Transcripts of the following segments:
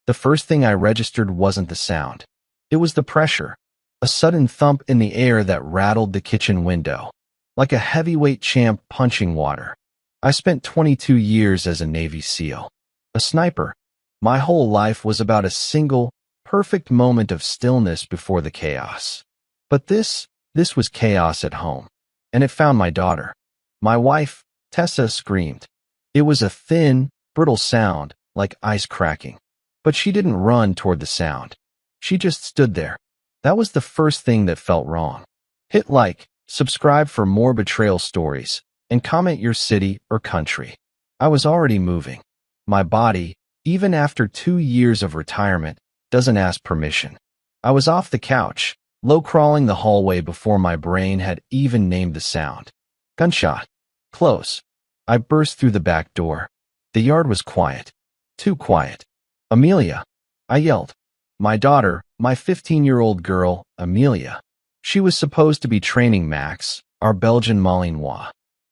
The first thing I registered wasn't the sound. It was the pressure, a sudden thump in the air that rattled the kitchen window, like a heavyweight champ punching water. I spent 22 years as a Navy SEAL, a sniper. My whole life was about a single, perfect moment of stillness before the chaos. But this was chaos at home, and it found my daughter. My wife, Tessa, screamed. It was a thin, brittle sound, like ice cracking. But she didn't run toward the sound. She just stood there. That was the first thing that felt wrong. Hit like, subscribe for more betrayal stories, and comment your city or country. I was already moving. My body, even after 2 years of retirement, doesn't ask permission. I was off the couch, low-crawling the hallway before my brain had even named the sound. Gunshot. Close. I burst through the back door. The yard was quiet. Too quiet. Amelia. I yelled. My daughter, my 15-year-old girl, Amelia. She was supposed to be training Max, our Belgian Malinois.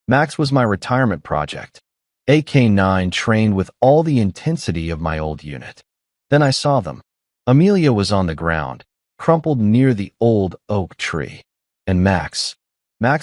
Max was my retirement project. AK-9 trained with all the intensity of my old unit. Then I saw them. Amelia was on the ground, crumpled near the old oak tree. And Max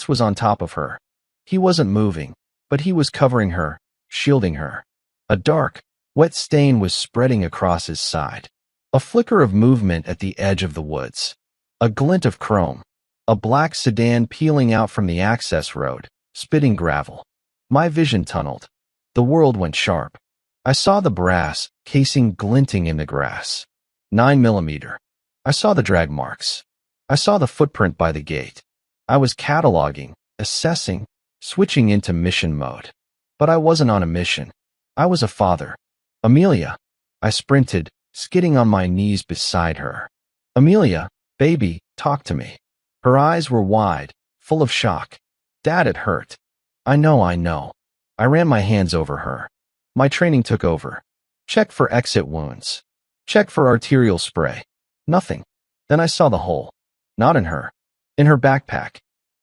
was on top of her. He wasn't moving, but he was covering her, shielding her. A dark, wet stain was spreading across his side. A flicker of movement at the edge of the woods. A glint of chrome. A black sedan peeling out from the access road, spitting gravel. My vision tunneled. The world went sharp. I saw the brass casing glinting in the grass. 9mm. I saw the drag marks. I saw the footprint by the gate. I was cataloging, assessing, switching into mission mode. But I wasn't on a mission. I was a father. Amelia. I sprinted, skidding on my knees beside her. Amelia, baby, talk to me. Her eyes were wide, full of shock. Dad, it hurt. I know. I ran my hands over her. My training took over. Check for exit wounds. Check for arterial spray. Nothing. Then I saw the hole. Not in her. In her backpack.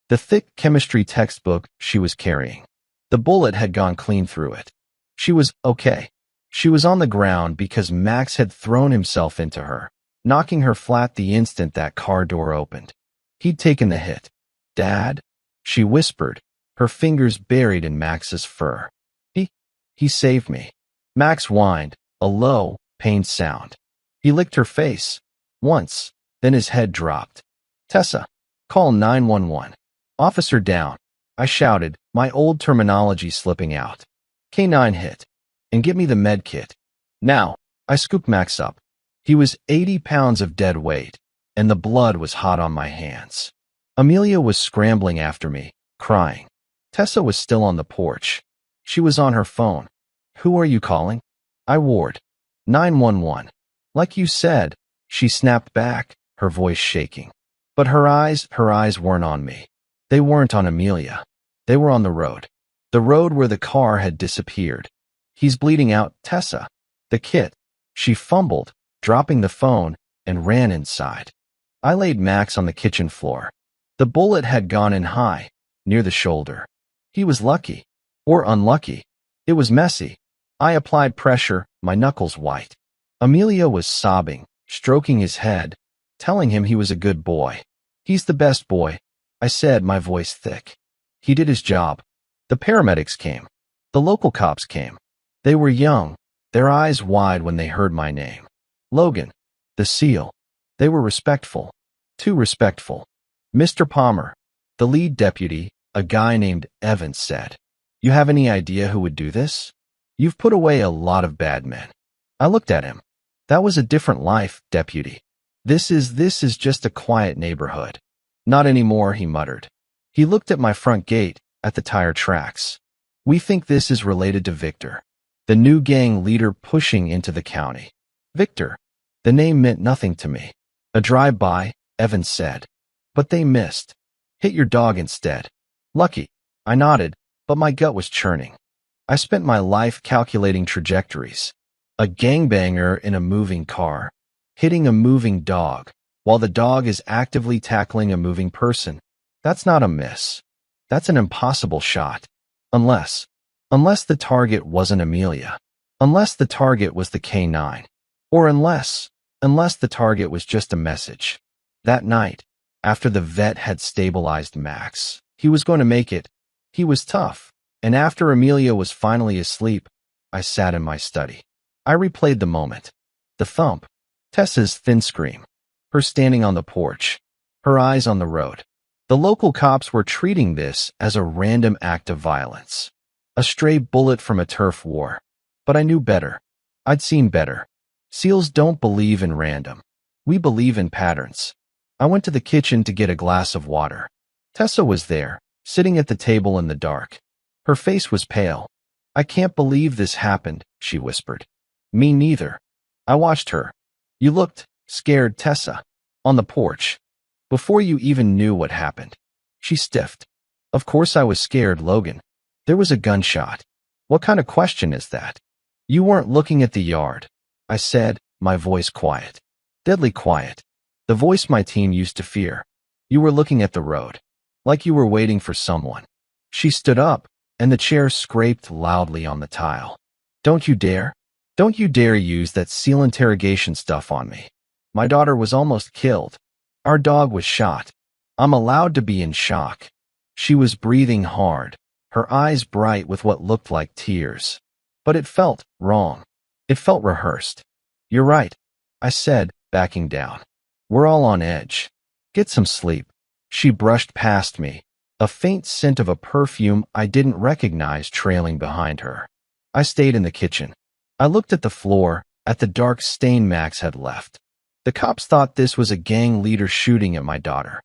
The thick chemistry textbook she was carrying. The bullet had gone clean through it. She was okay. She was on the ground because Max had thrown himself into her, knocking her flat the instant that car door opened. He'd taken the hit. Dad? She whispered, her fingers buried in Max's fur. He saved me. Max whined, a low, pained sound. He licked her face. Once, then his head dropped. Tessa, call 911. Officer down. I shouted, my old terminology slipping out. K9 hit. And get me the med kit. Now. I scooped Max up. He was 80 pounds of dead weight, and the blood was hot on my hands. Amelia was scrambling after me, crying. Tessa was still on the porch. She was on her phone. Who are you calling? I roared. 911. Like you said, she snapped back, her voice shaking. But her eyes weren't on me. They weren't on Amelia. They were on the road. The road where the car had disappeared. He's bleeding out, Tessa. The kit. She fumbled, dropping the phone, and ran inside. I laid Max on the kitchen floor. The bullet had gone in high, near the shoulder. He was lucky. Or unlucky. It was messy. I applied pressure, my knuckles white. Amelia was sobbing, stroking his head, telling him he was a good boy. He's the best boy, I said, my voice thick. He did his job. The paramedics came. The local cops came. They were young, their eyes wide when they heard my name. Logan, the SEAL. They were respectful. Too respectful. Mr. Palmer, the lead deputy, a guy named Evans, said, "You have any idea who would do this? You've put away a lot of bad men." I looked at him. That was a different life, deputy. This is just a quiet neighborhood. Not anymore, he muttered. He looked at my front gate, at the tire tracks. We think this is related to Victor, the new gang leader pushing into the county. Victor. The name meant nothing to me. A drive-by, Evans said. But they missed. Hit your dog instead. Lucky. I nodded, but my gut was churning. I spent my life calculating trajectories. A gangbanger in a moving car, hitting a moving dog, while the dog is actively tackling a moving person. That's not a miss. That's an impossible shot. Unless the target wasn't Amelia. Unless the target was the K9. Or unless the target was just a message. That night, after the vet had stabilized Max, he was going to make it. He was tough. And after Amelia was finally asleep, I sat in my study. I replayed the moment. The thump. Tessa's thin scream. Her standing on the porch. Her eyes on the road. The local cops were treating this as a random act of violence. A stray bullet from a turf war. But I knew better. I'd seen better. SEALs don't believe in random. We believe in patterns. I went to the kitchen to get a glass of water. Tessa was there, sitting at the table in the dark. Her face was pale. "I can't believe this happened," she whispered. "Me neither." I watched her. "You looked scared, Tessa." On the porch. "Before you even knew what happened." She stiffed. "Of course I was scared, Logan. There was a gunshot." "What kind of question is that?" "You weren't looking at the yard," I said, my voice quiet. Deadly quiet. The voice my team used to fear. "You were looking at the road. Like you were waiting for someone." She stood up, and the chair scraped loudly on the tile. "Don't you dare. Don't you dare use that SEAL interrogation stuff on me. My daughter was almost killed. Our dog was shot. I'm allowed to be in shock." She was breathing hard, her eyes bright with what looked like tears. But it felt wrong. It felt rehearsed. "You're right," I said, backing down. "We're all on edge. Get some sleep." She brushed past me, a faint scent of a perfume I didn't recognize trailing behind her. I stayed in the kitchen. I looked at the floor, at the dark stain Max had left. The cops thought this was a gang leader shooting at my daughter.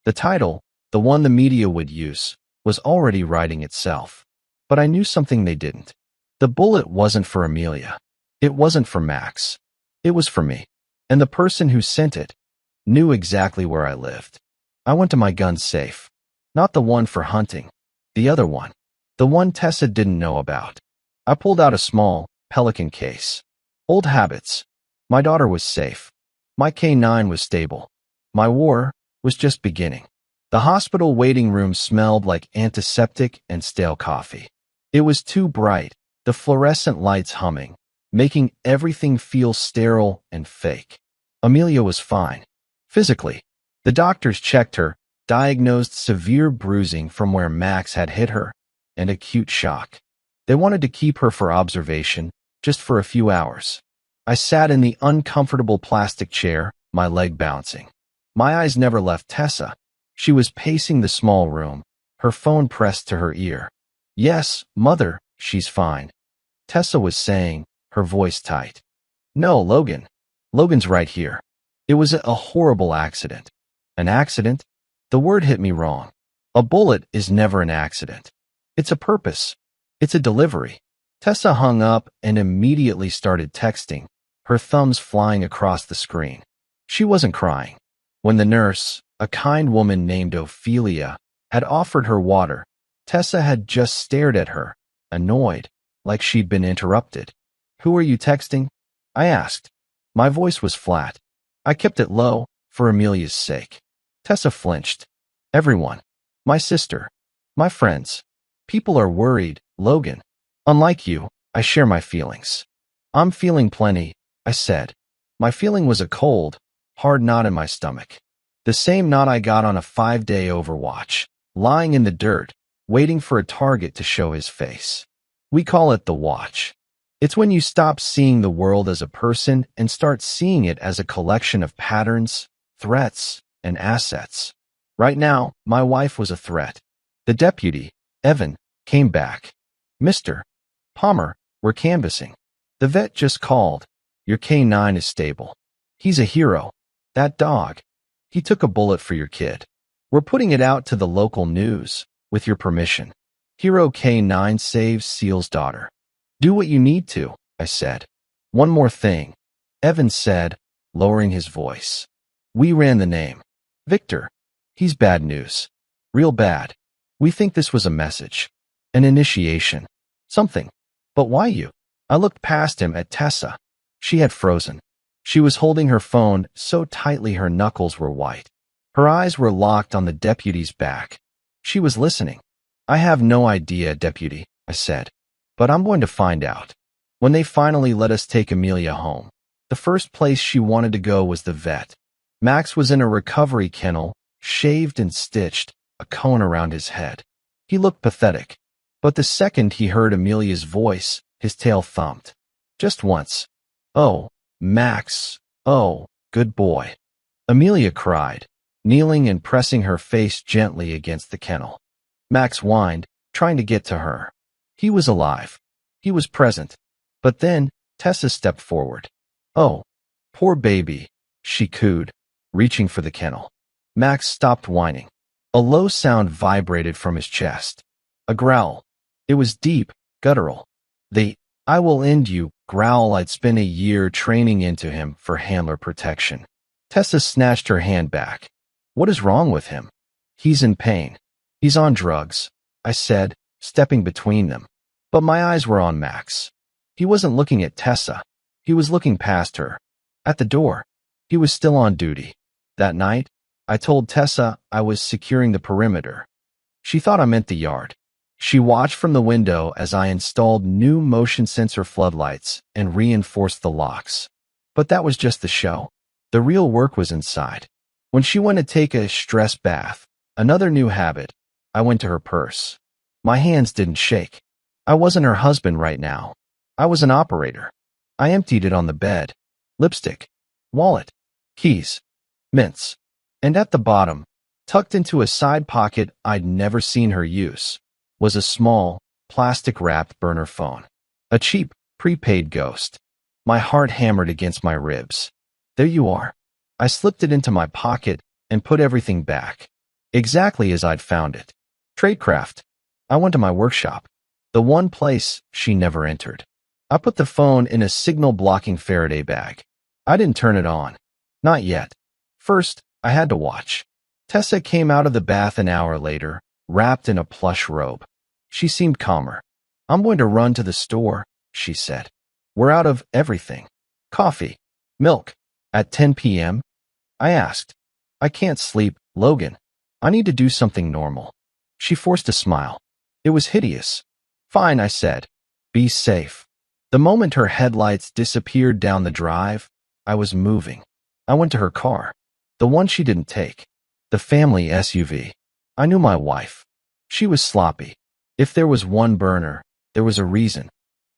The title, the one the media would use, was already writing itself. But I knew something they didn't. The bullet wasn't for Amelia. It wasn't for Max. It was for me. And the person who sent it knew exactly where I lived. I went to my gun safe. Not the one for hunting. The other one. The one Tessa didn't know about. I pulled out a small Pelican case. Old habits. My daughter was safe. My K9 was stable. My war was just beginning. The hospital waiting room smelled like antiseptic and stale coffee. It was too bright, the fluorescent lights humming, making everything feel sterile and fake. Amelia was fine. Physically. The doctors checked her, diagnosed severe bruising from where Max had hit her, and acute shock. They wanted to keep her for observation, just for a few hours. I sat in the uncomfortable plastic chair, my leg bouncing. My eyes never left Tessa. She was pacing the small room, her phone pressed to her ear. "Yes, Mother, she's fine," Tessa was saying, her voice tight. "No, Logan. Logan's right here. It was a horrible accident." An accident? The word hit me wrong. A bullet is never an accident. It's a purpose. It's a delivery. Tessa hung up and immediately started texting, her thumbs flying across the screen. She wasn't crying. When the nurse, a kind woman named Ophelia, had offered her water, Tessa had just stared at her, annoyed, like she'd been interrupted. "Who are you texting?" I asked. My voice was flat. I kept it low, for Amelia's sake. Tessa flinched. "Everyone. My sister. My friends. People are worried, Logan. Unlike you, I share my feelings." "I'm feeling plenty," I said. My feeling was a cold, hard knot in my stomach. The same knot I got on a 5-day overwatch, lying in the dirt, waiting for a target to show his face. We call it the watch. It's when you stop seeing the world as a person and start seeing it as a collection of patterns, threats, and assets. Right now, my wife was a threat. The deputy, Evan, came back. "Mr. Palmer, we're canvassing. The vet just called. Your K9 is stable. He's a hero. That dog. He took a bullet for your kid. We're putting it out to the local news, with your permission. Hero K9 saves SEAL's daughter." "Do what you need to," I said. "One more thing," Evan said, lowering his voice. "We ran the name. Victor. He's bad news. Real bad. We think this was a message. An initiation. Something. But why you?" I looked past him at Tessa. She had frozen. She was holding her phone so tightly her knuckles were white. Her eyes were locked on the deputy's back. She was listening. "I have no idea, deputy," I said. "But I'm going to find out. When they finally let us take Amelia home." The first place she wanted to go was the vet. Max was in a recovery kennel, shaved and stitched, a cone around his head. He looked pathetic. But the second he heard Amelia's voice, his tail thumped. Just once. "Oh, Max. Oh, good boy." Amelia cried, kneeling and pressing her face gently against the kennel. Max whined, trying to get to her. He was alive. He was present. But then, Tessa stepped forward. "Oh, poor baby," she cooed, reaching for the kennel. Max stopped whining. A low sound vibrated from his chest. A growl. It was deep, guttural. The "I will end you" growl I'd spent a year training into him for handler protection. Tessa snatched her hand back. "What is wrong with him?" "He's in pain. He's on drugs," I said, stepping between them. But my eyes were on Max. He wasn't looking at Tessa. He was looking past her. At the door. He was still on duty. That night, I told Tessa I was securing the perimeter. She thought I meant the yard. She watched from the window as I installed new motion sensor floodlights and reinforced the locks. But that was just the show. The real work was inside. When she went to take a stress bath, another new habit, I went to her purse. My hands didn't shake. I wasn't her husband right now. I was an operator. I emptied it on the bed. Lipstick, wallet, keys, mints. And at the bottom, tucked into a side pocket I'd never seen her use, was a small, plastic-wrapped burner phone. A cheap, prepaid ghost. My heart hammered against my ribs. "There you are." I slipped it into my pocket and put everything back, exactly as I'd found it. Tradecraft. I went to my workshop, the one place she never entered. I put the phone in a signal-blocking Faraday bag. I didn't turn it on. Not yet. First, I had to watch. Tessa came out of the bath an hour later, wrapped in a plush robe. She seemed calmer. "I'm going to run to the store," she said. "We're out of everything. Coffee, milk." At 10 p.m., I asked. "I can't sleep, Logan. I need to do something normal." She forced a smile. It was hideous. "Fine," I said. "Be safe." The moment her headlights disappeared down the drive, I was moving. I went to her car. The one she didn't take. The family SUV. I knew my wife. She was sloppy. If there was one burner, there was a reason.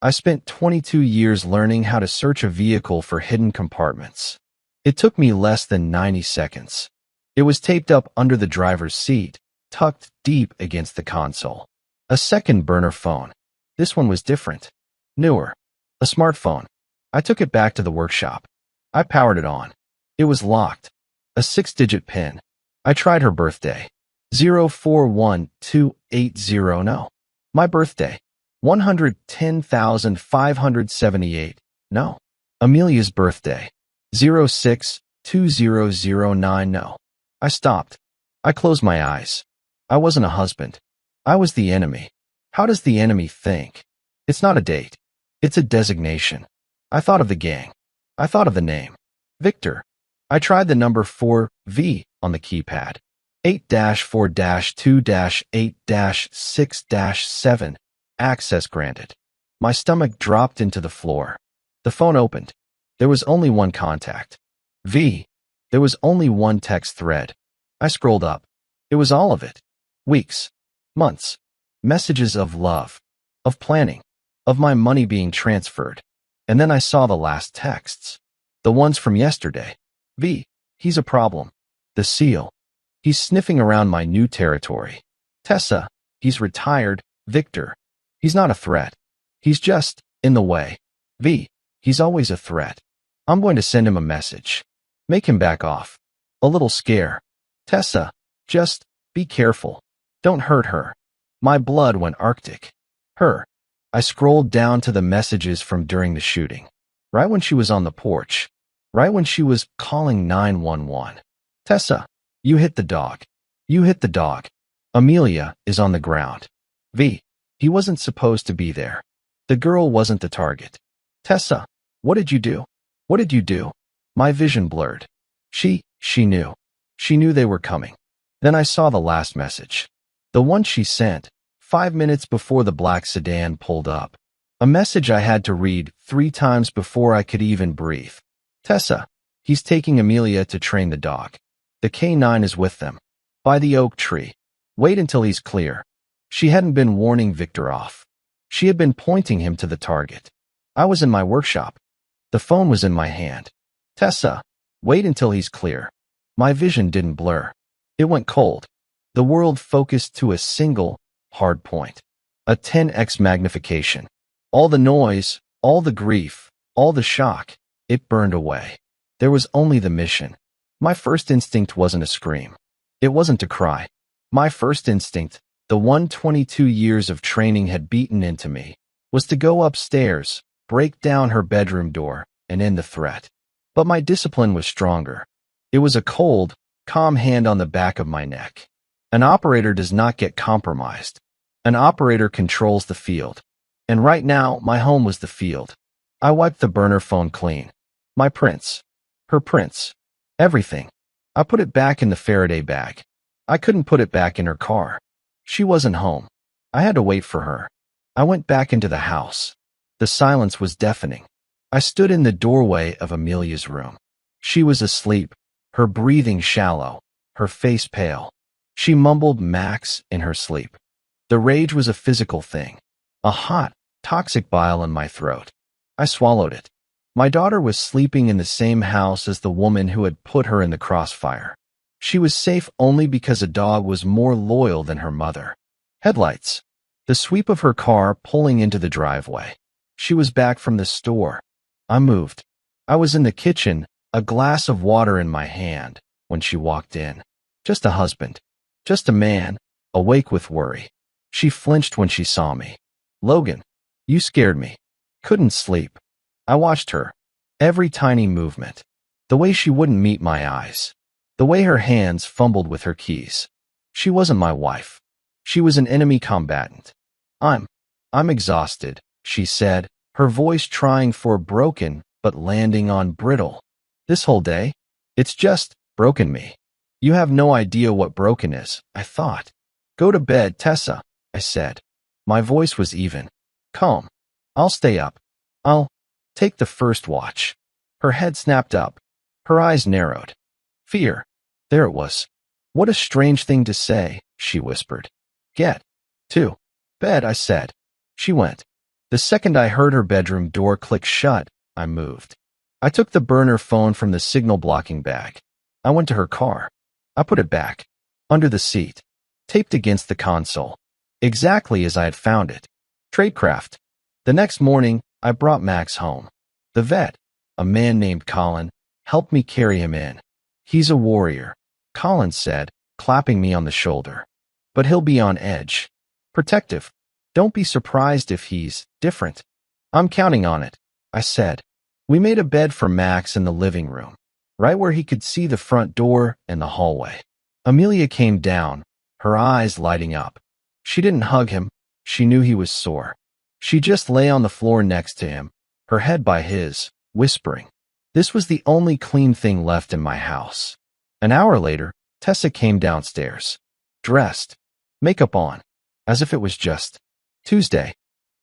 I spent 22 years learning how to search a vehicle for hidden compartments. It took me less than 90 seconds. It was taped up under the driver's seat, tucked deep against the console. A second burner phone. This one was different. Newer. A smartphone. I took it back to the workshop. I powered it on. It was locked. A 6-digit PIN. I tried her birthday. 041280. No. My birthday. 110,578. No. Amelia's birthday. 062009. No. I stopped. I closed my eyes. I wasn't a husband. I was the enemy. How does the enemy think? It's not a date. It's a designation. I thought of the gang. I thought of the name. Victor. I tried the number 4V on the keypad. 8-4-2-8-6-7. Access granted. My stomach dropped into the floor. The phone opened. There was only one contact. V. There was only one text thread. I scrolled up. It was all of it. Weeks. Months. Messages of love. Of planning. Of my money being transferred. And then I saw the last texts. The ones from yesterday. V. He's a problem. The seal. He's sniffing around my new territory. Tessa. He's retired. Victor. He's not a threat. He's just in the way. V. He's always a threat. I'm going to send him a message. Make him back off. A little scare. Tessa. Just be careful. Don't hurt her. My blood went arctic. Her. I scrolled down to the messages from during the shooting. Right when she was on the porch. Right when she was calling 911. Tessa. You hit the dog. You hit the dog. Amelia is on the ground. V. He wasn't supposed to be there. The girl wasn't the target. Tessa. What did you do? What did you do? My vision blurred. She knew. She knew they were coming. Then I saw the last message. The one she sent, 5 minutes before the black sedan pulled up. A message I had to read 3 times before I could even breathe. Tessa, he's taking Amelia to train the dog. The K9 is with them. By the oak tree. Wait until he's clear. She hadn't been warning Victor off. She had been pointing him to the target. I was in my workshop. The phone was in my hand. Tessa, wait until he's clear. My vision didn't blur. It went cold. The world focused to a single, hard point. A 10x magnification. All the noise, all the grief, all the shock, it burned away. There was only the mission. My first instinct wasn't a scream. It wasn't to cry. My first instinct, the one 22 years of training had beaten into me, was to go upstairs, break down her bedroom door, and end the threat. But my discipline was stronger. It was a cold, calm hand on the back of my neck. An operator does not get compromised. An operator controls the field. And right now, my home was the field. I wiped the burner phone clean. My prints. Her prints. Everything. I put it back in the Faraday bag. I couldn't put it back in her car. She wasn't home. I had to wait for her. I went back into the house. The silence was deafening. I stood in the doorway of Amelia's room. She was asleep, her breathing shallow, her face pale. She mumbled Max in her sleep. The rage was a physical thing, a hot, toxic bile in my throat. I swallowed it. My daughter was sleeping in the same house as the woman who had put her in the crossfire. She was safe only because a dog was more loyal than her mother. Headlights. The sweep of her car pulling into the driveway. She was back from the store. I moved. I was in the kitchen, a glass of water in my hand, when she walked in. Just a husband. Just a man, awake with worry. She flinched when she saw me. Logan, you scared me. Couldn't sleep. I watched her. Every tiny movement. The way she wouldn't meet my eyes. The way her hands fumbled with her keys. She wasn't my wife. She was an enemy combatant. I'm exhausted, she said, her voice trying for broken but landing on brittle. This whole day, it's just broken me. You have no idea what broken is, I thought. Go to bed, Tessa, I said. My voice was even. Calm. I'll stay up. I'll take the first watch. Her head snapped up. Her eyes narrowed. Fear. There it was. What a strange thing to say, she whispered. Get to bed, I said. She went. The second I heard her bedroom door click shut, I moved. I took the burner phone from the signal blocking bag. I went to her car. I put it back, under the seat, taped against the console, exactly as I had found it. Tradecraft. The next morning, I brought Max home. The vet, a man named Colin, helped me carry him in. He's a warrior, Colin said, clapping me on the shoulder. But he'll be on edge. Protective. Don't be surprised if he's different. I'm counting on it, I said. We made a bed for Max in the living room, right where he could see the front door and the hallway. Amelia came down, her eyes lighting up. She didn't hug him. She knew he was sore. She just lay on the floor next to him, her head by his, whispering. This was the only clean thing left in my house. An hour later, Tessa came downstairs, dressed, makeup on, as if it was just Tuesday.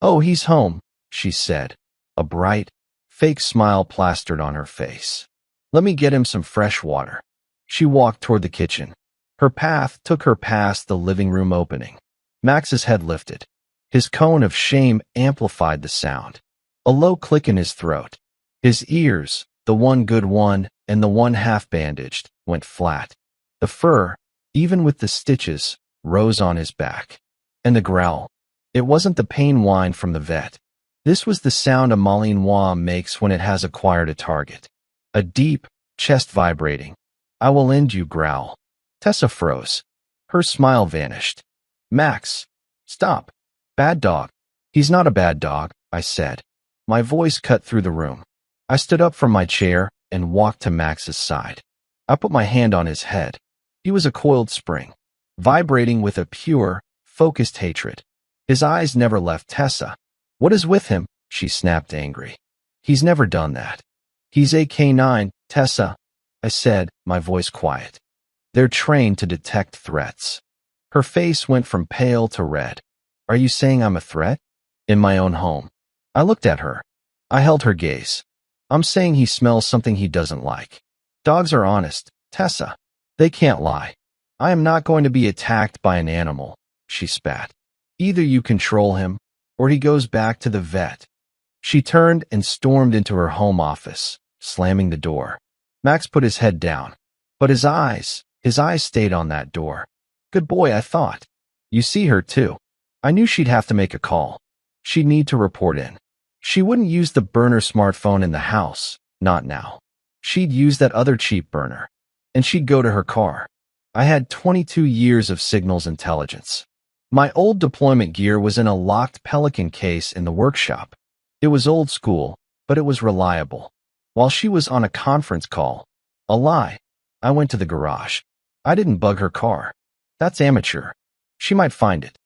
Oh, he's home, she said, a bright, fake smile plastered on her face. Let me get him some fresh water. She walked toward the kitchen. Her path took her past the living room opening. Max's head lifted. His cone of shame amplified the sound. A low click in his throat. His ears, the one good one and the one half-bandaged, went flat. The fur, even with the stitches, rose on his back. And the growl. It wasn't the pain whine from the vet. This was the sound a Malinois makes when it has acquired a target. A deep, chest vibrating. I will end you growl. Tessa froze. Her smile vanished. Max, stop. Bad dog. He's not a bad dog, I said. My voice cut through the room. I stood up from my chair and walked to Max's side. I put my hand on his head. He was a coiled spring, vibrating with a pure, focused hatred. His eyes never left Tessa. What is with him? She snapped angry. He's never done that. He's a K9, Tessa, I said, my voice quiet. They're trained to detect threats. Her face went from pale to red. Are you saying I'm a threat? In my own home. I looked at her. I held her gaze. I'm saying he smells something he doesn't like. Dogs are honest, Tessa. They can't lie. I am not going to be attacked by an animal, she spat. Either you control him, or he goes back to the vet. She turned and stormed into her home office, slamming the door. Max put his head down, but his eyes stayed on that door. Good boy, I thought. You see her too. I knew she'd have to make a call. She'd need to report in. She wouldn't use the burner smartphone in the house, not now. She'd use that other cheap burner, and she'd go to her car. I had 22 years of signals intelligence. My old deployment gear was in a locked Pelican case in the workshop. It was old school, but it was reliable. While she was on a conference call, a lie, I went to the garage. I didn't bug her car. That's amateur. She might find it.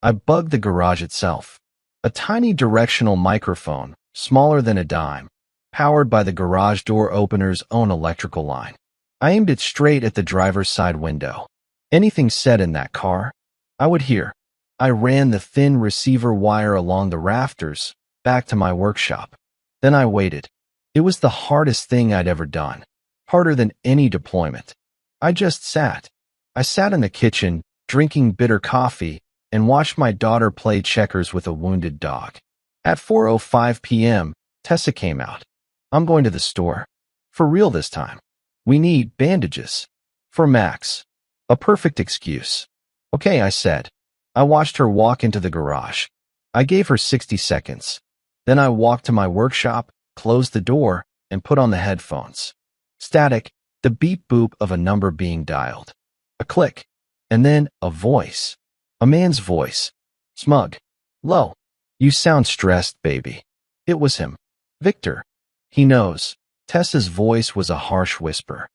I bugged the garage itself. A tiny directional microphone, smaller than a dime, powered by the garage door opener's own electrical line. I aimed it straight at the driver's side window. Anything said in that car, I would hear. I ran the thin receiver wire along the rafters, back to my workshop. Then I waited. It was the hardest thing I'd ever done. Harder than any deployment. I just sat. I sat in the kitchen, drinking bitter coffee, and watched my daughter play checkers with a wounded dog. At 4:05 p.m., Tessa came out. I'm going to the store. For real this time. We need bandages. For Max. A perfect excuse. Okay, I said. I watched her walk into the garage. I gave her 60 seconds. Then I walked to my workshop, closed the door, and put on the headphones. Static, the beep-boop of a number being dialed. A click. And then a voice. A man's voice. Smug. Low. You sound stressed, baby. It was him. Victor. He knows. Tessa's voice was a harsh whisper.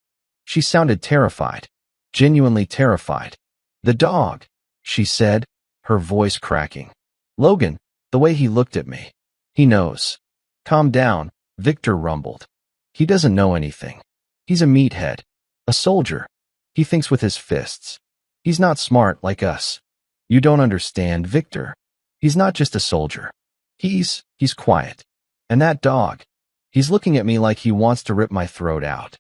She sounded terrified. Genuinely terrified. The dog, she said, her voice cracking. Logan, the way he looked at me. He knows. Calm down, Victor rumbled. He doesn't know anything. He's a meathead. A soldier. He thinks with his fists. He's not smart like us. You don't understand, Victor. He's not just a soldier. He's quiet. And that dog. He's looking at me like he wants to rip my throat out.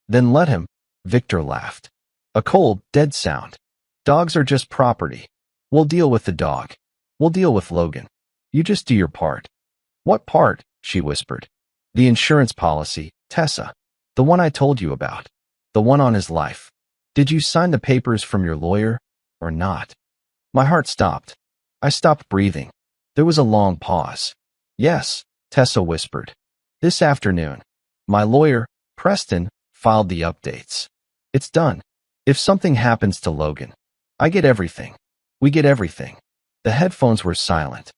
Then let him, Victor laughed. A cold, dead sound. Dogs are just property. We'll deal with the dog. We'll deal with Logan. You just do your part. What part? She whispered. The insurance policy, Tessa. The one I told you about. The one on his life. Did you sign the papers from your lawyer, or not? My heart stopped. I stopped breathing. There was a long pause. Yes, Tessa whispered. This afternoon. My lawyer, Preston, filed the updates. It's done. If something happens to Logan, I get everything. We get everything. The headphones were silent.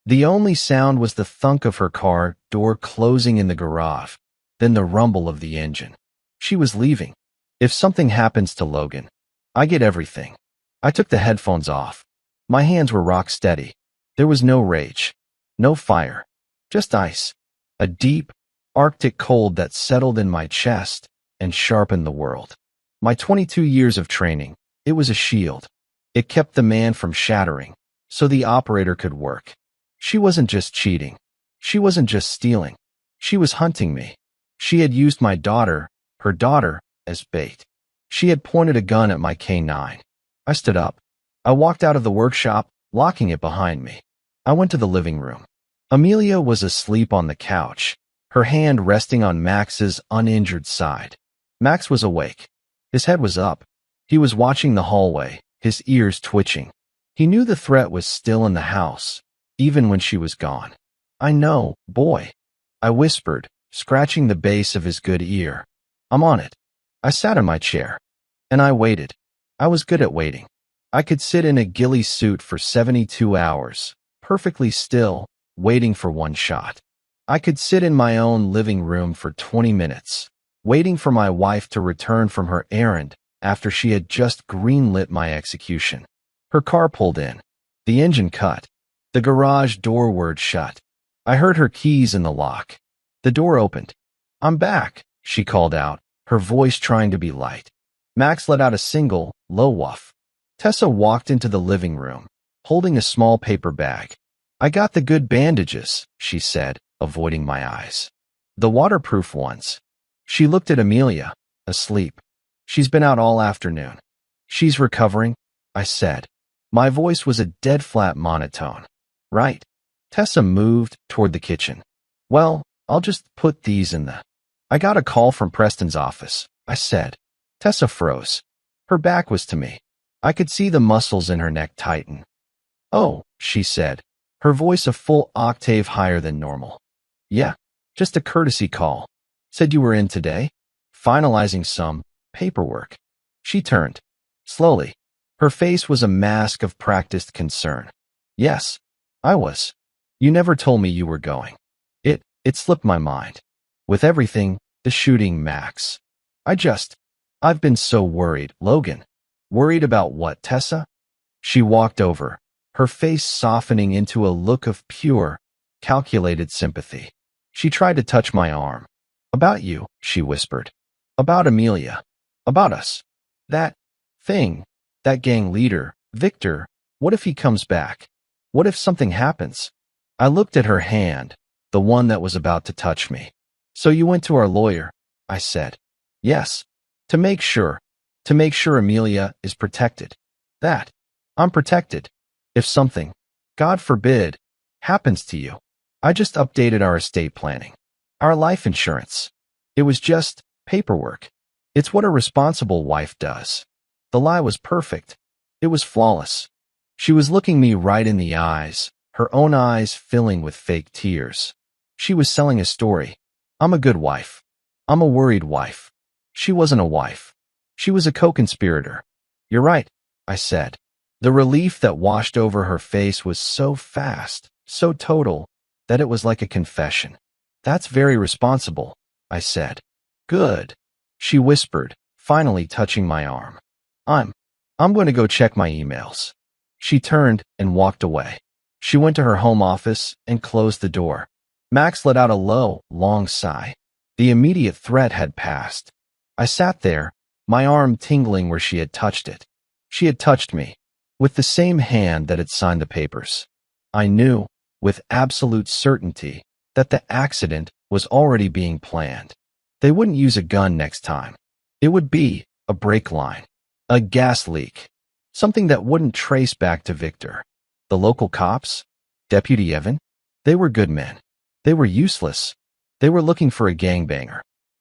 The only sound was the thunk of her car door closing in the garage, then the rumble of the engine. She was leaving. If something happens to Logan, I get everything. I took the headphones off. My hands were rock steady. There was no rage. No fire. Just ice. A deep, Arctic cold that settled in my chest and sharpened the world. My 22 years of training, it was a shield. It kept the man from shattering, so the operator could work. She wasn't just cheating. She wasn't just stealing. She was hunting me. She had used my daughter, her daughter, as bait. She had pointed a gun at my K9. I stood up. I walked out of the workshop, locking it behind me. I went to the living room. Amelia was asleep on the couch, her hand resting on Max's uninjured side. Max was awake. His head was up. He was watching the hallway, his ears twitching. He knew the threat was still in the house, even when she was gone. I know, boy. I whispered, scratching the base of his good ear. I'm on it. I sat in my chair. And I waited. I was good at waiting. I could sit in a ghillie suit for 72 hours, perfectly still, waiting for one shot. I could sit in my own living room for 20 minutes, waiting for my wife to return from her errand after she had just greenlit my execution. Her car pulled in. The engine cut. The garage door word shut. I heard her keys in the lock. The door opened. I'm back, she called out, her voice trying to be light. Max let out a single, low woof. Tessa walked into the living room, holding a small paper bag. I got the good bandages, she said, avoiding my eyes. The waterproof ones. She looked at Amelia, asleep. She's been out all afternoon. She's recovering, I said. My voice was a dead flat monotone. Right. Tessa moved toward the kitchen. Well, I'll just put these in the... I got a call from Preston's office, I said. Tessa froze. Her back was to me. I could see the muscles in her neck tighten. Oh, she said, her voice a full octave higher than normal. Yeah, just a courtesy call. Said you were in today? Finalizing some paperwork. She turned. Slowly. Her face was a mask of practiced concern. Yes, I was. You never told me you were going. It slipped my mind. With everything, the shooting, Max. I've been so worried, Logan. Worried about what, Tessa? She walked over, her face softening into a look of pure, calculated sympathy. She tried to touch my arm. About you, she whispered. About Amelia. About us. That thing. That gang leader, Victor. What if he comes back? What if something happens? I looked at her hand, the one that was about to touch me. So you went to our lawyer, I said. Yes. To make sure Amelia is protected. That. I'm protected. If something, God forbid, happens to you. I just updated our estate planning. Our life insurance. It was just paperwork. It's what a responsible wife does. The lie was perfect. It was flawless. She was looking me right in the eyes, her own eyes filling with fake tears. She was selling a story. I'm a good wife. I'm a worried wife. She wasn't a wife. She was a co-conspirator. You're right, I said. The relief that washed over her face was so fast, so total, that it was like a confession. That's very responsible, I said. Good, she whispered, finally touching my arm. I'm going to go check my emails. She turned and walked away. She went to her home office and closed the door. Max let out a low, long sigh. The immediate threat had passed. I sat there, my arm tingling where she had touched it. She had touched me, with the same hand that had signed the papers. I knew, with absolute certainty, that the accident was already being planned. They wouldn't use a gun next time. It would be a brake line, a gas leak, something that wouldn't trace back to Victor. The local cops, Deputy Evan, they were good men. They were useless. They were looking for a gangbanger.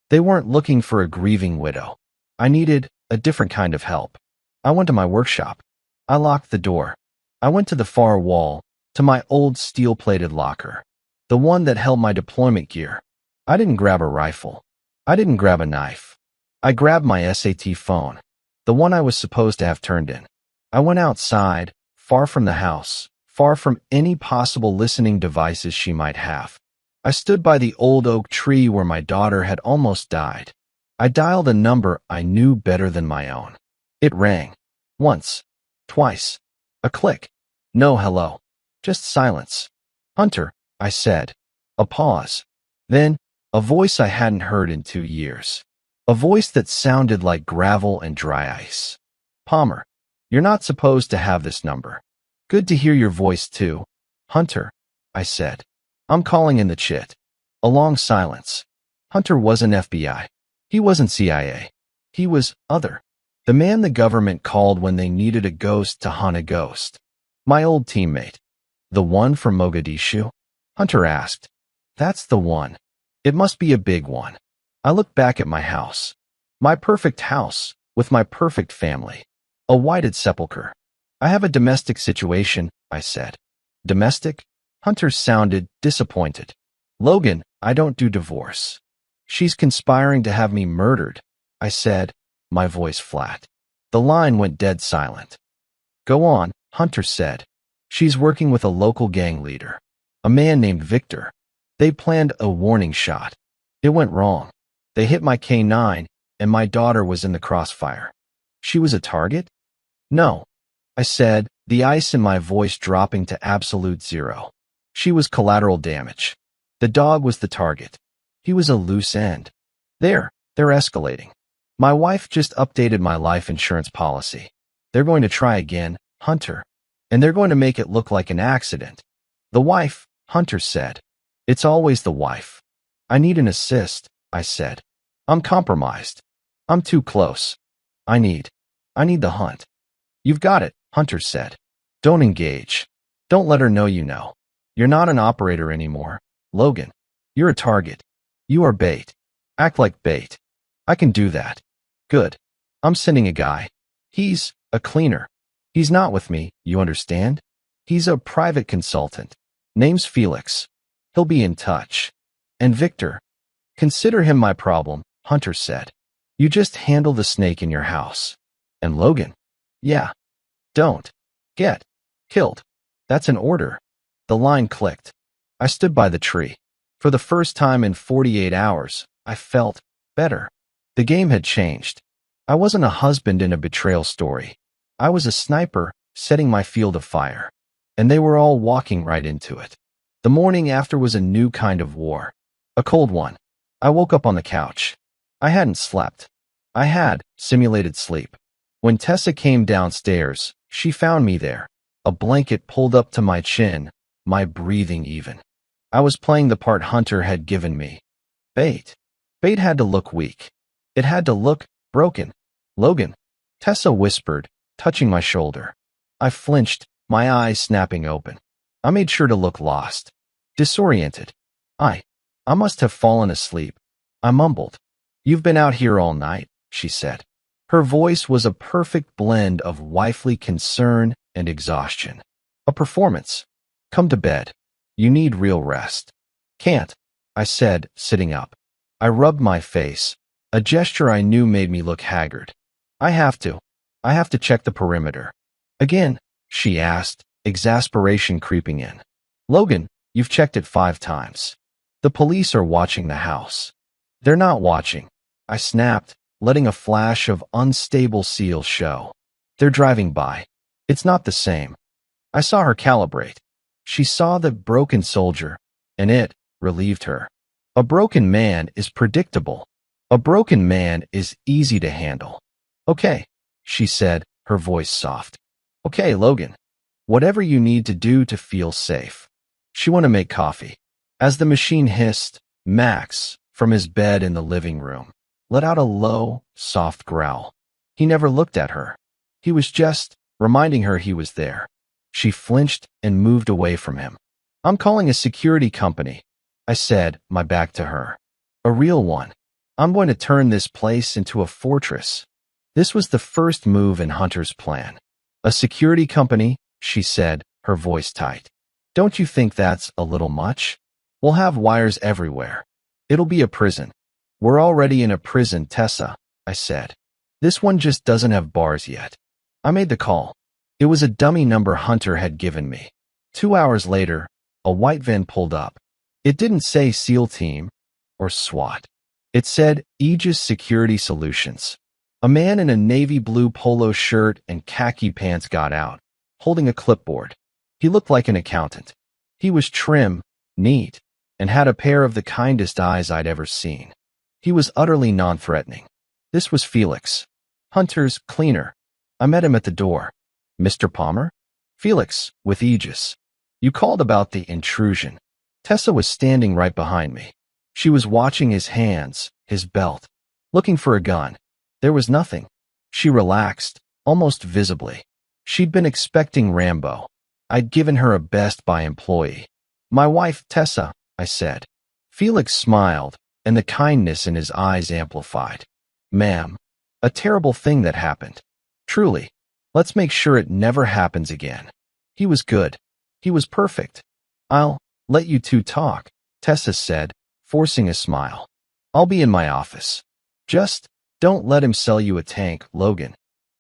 They weren't looking for a grieving widow. I needed a different kind of help. I went to my workshop. I locked the door. I went to the far wall, to my old steel-plated locker, the one that held my deployment gear. I didn't grab a rifle. I didn't grab a knife. I grabbed my SAT phone, the one I was supposed to have turned in. I went outside, far from the house, far from any possible listening devices she might have. I stood by the old oak tree where my daughter had almost died. I dialed a number I knew better than my own. It rang. Once. Twice. A click. No hello. Just silence. Hunter, I said. A pause. Then, a voice I hadn't heard in 2 years. A voice that sounded like gravel and dry ice. Palmer, you're not supposed to have this number. Good to hear your voice too. Hunter, I said. I'm calling in the chit. A long silence. Hunter wasn't FBI. He wasn't CIA. He was other. The man the government called when they needed a ghost to hunt a ghost. My old teammate. The one from Mogadishu? Hunter asked. That's the one. It must be a big one. I looked back at my house. My perfect house, with my perfect family. A whited sepulcher. I have a domestic situation, I said. Domestic? Hunter sounded disappointed. Logan, I don't do divorce. She's conspiring to have me murdered, I said, my voice flat. The line went dead silent. Go on, Hunter said. She's working with a local gang leader, a man named Victor. They planned a warning shot. It went wrong. They hit my K9, and my daughter was in the crossfire. She was a target? No, I said, the ice in my voice dropping to absolute zero. She was collateral damage. The dog was the target. He was a loose end. They're escalating. My wife just updated my life insurance policy. They're going to try again, Hunter. And they're going to make it look like an accident. The wife, Hunter said. It's always the wife. I need an assist, I said. I'm compromised. I'm too close. I need the hunt. You've got it, Hunter said. Don't engage. Don't let her know you know. You're not an operator anymore, Logan. You're a target. You are bait. Act like bait. I can do that. Good. I'm sending a guy. He's a cleaner. He's not with me, you understand? He's a private consultant. Name's Felix. He'll be in touch. And Victor. Consider him my problem, Hunter said. You just handle the snake in your house. And Logan? Yeah. Don't get killed. That's an order. The line clicked. I stood by the tree. For the first time in 48 hours, I felt better. The game had changed. I wasn't a husband in a betrayal story. I was a sniper setting my field of fire. And they were all walking right into it. The morning after was a new kind of war. A cold one. I woke up on the couch. I hadn't slept. I had simulated sleep. When Tessa came downstairs, she found me there, a blanket pulled up to my chin, my breathing even. I was playing the part Hunter had given me. Bait. Bait had to look weak. It had to look broken. Logan, Tessa whispered, touching my shoulder. I flinched, my eyes snapping open. I made sure to look lost, disoriented. I must have fallen asleep. I mumbled. You've been out here all night, she said. Her voice was a perfect blend of wifely concern and exhaustion. A performance. Come to bed. You need real rest. Can't, I said, sitting up. I rubbed my face, a gesture I knew made me look haggard. I have to check the perimeter. Again, she asked, exasperation creeping in. Logan, you've checked it 5 times. The police are watching the house. They're not watching, I snapped, letting a flash of unstable seal show. They're driving by. It's not the same. I saw her calibrate. She saw the broken soldier, and it relieved her. A broken man is predictable. A broken man is easy to handle. Okay, she said, her voice soft. Okay, Logan. Whatever you need to do to feel safe. She wanted to make coffee. As the machine hissed, Max, from his bed in the living room, let out a low, soft growl. He never looked at her. He was just reminding her he was there. She flinched and moved away from him. I'm calling a security company, I said, my back to her. A real one. I'm going to turn this place into a fortress. This was the first move in Hunter's plan. A security company, she said, her voice tight. Don't you think that's a little much? We'll have wires everywhere. It'll be a prison. We're already in a prison, Tessa, I said. This one just doesn't have bars yet. I made the call. It was a dummy number Hunter had given me. 2 hours later, a white van pulled up. It didn't say SEAL Team or SWAT. It said Aegis Security Solutions. A man in a navy blue polo shirt and khaki pants got out, holding a clipboard. He looked like an accountant. He was trim, neat, and had a pair of the kindest eyes I'd ever seen. He was utterly non-threatening. This was Felix, Hunter's cleaner. I met him at the door. Mr. Palmer? Felix, with Aegis. You called about the intrusion. Tessa was standing right behind me. She was watching his hands, his belt, looking for a gun. There was nothing. She relaxed, almost visibly. She'd been expecting Rambo. I'd given her a Best Buy employee. My wife, Tessa, I said. Felix smiled, and the kindness in his eyes amplified. Ma'am, a terrible thing that happened. Truly. Let's make sure it never happens again. He was good. He was perfect. I'll let you two talk, Tessa said, forcing a smile. I'll be in my office. Just don't let him sell you a tank, Logan.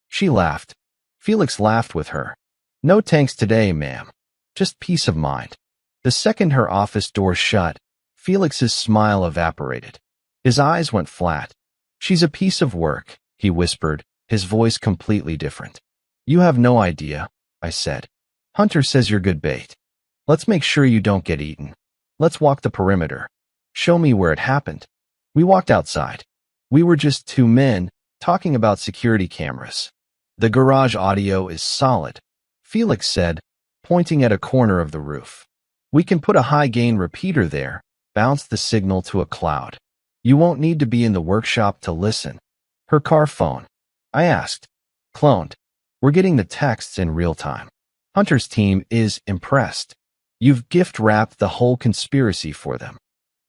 She laughed. Felix laughed with her. No tanks today, ma'am. Just peace of mind. The second her office door shut, Felix's smile evaporated. His eyes went flat. She's a piece of work, he whispered, his voice completely different. You have no idea, I said. Hunter says you're good bait. Let's make sure you don't get eaten. Let's walk the perimeter. Show me where it happened. We walked outside. We were just 2 men, talking about security cameras. The garage audio is solid, Felix said, pointing at a corner of the roof. We can put a high-gain repeater there, Bounce the signal to a cloud. You won't need to be in the workshop to listen. Her car phone. I asked. Cloned. We're getting the texts in real time. Hunter's team is impressed. You've gift-wrapped the whole conspiracy for them.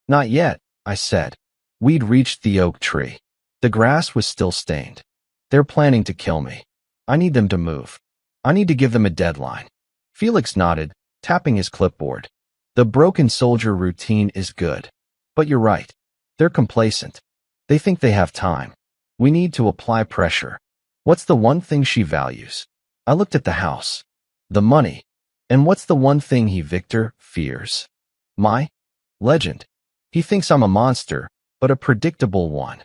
Not yet, I said. We'd reached the oak tree. The grass was still stained. They're planning to kill me. I need them to move. I need to give them a deadline. Felix nodded, tapping his clipboard. The broken soldier routine is good. But you're right. They're complacent. They think they have time. We need to apply pressure. What's the one thing she values? I looked at the house. The money. And what's the one thing Victor, fears? My legend. He thinks I'm a monster, but a predictable one.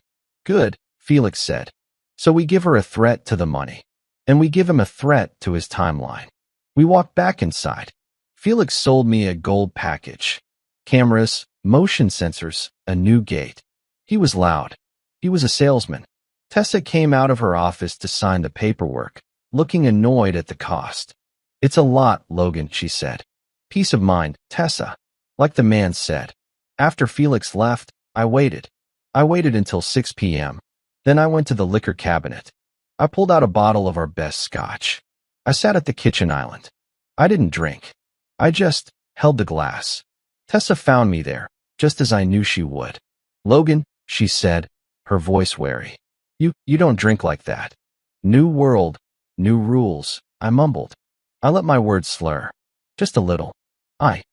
Good, Felix said. So we give her a threat to the money. And we give him a threat to his timeline. We walked back inside. Felix sold me a gold package. Cameras, motion sensors, a new gate. He was loud. He was a salesman. Tessa came out of her office to sign the paperwork, looking annoyed at the cost. It's a lot, Logan, she said. Peace of mind, Tessa. Like the man said. After Felix left, I waited. I waited until 6 p.m. Then I went to the liquor cabinet. I pulled out a bottle of our best scotch. I sat at the kitchen island. I didn't drink. I just held the glass. Tessa found me there, just as I knew she would. Logan, she said, her voice wary. You don't drink like that. New world, new rules, I mumbled. I let my words slur. Just a little. I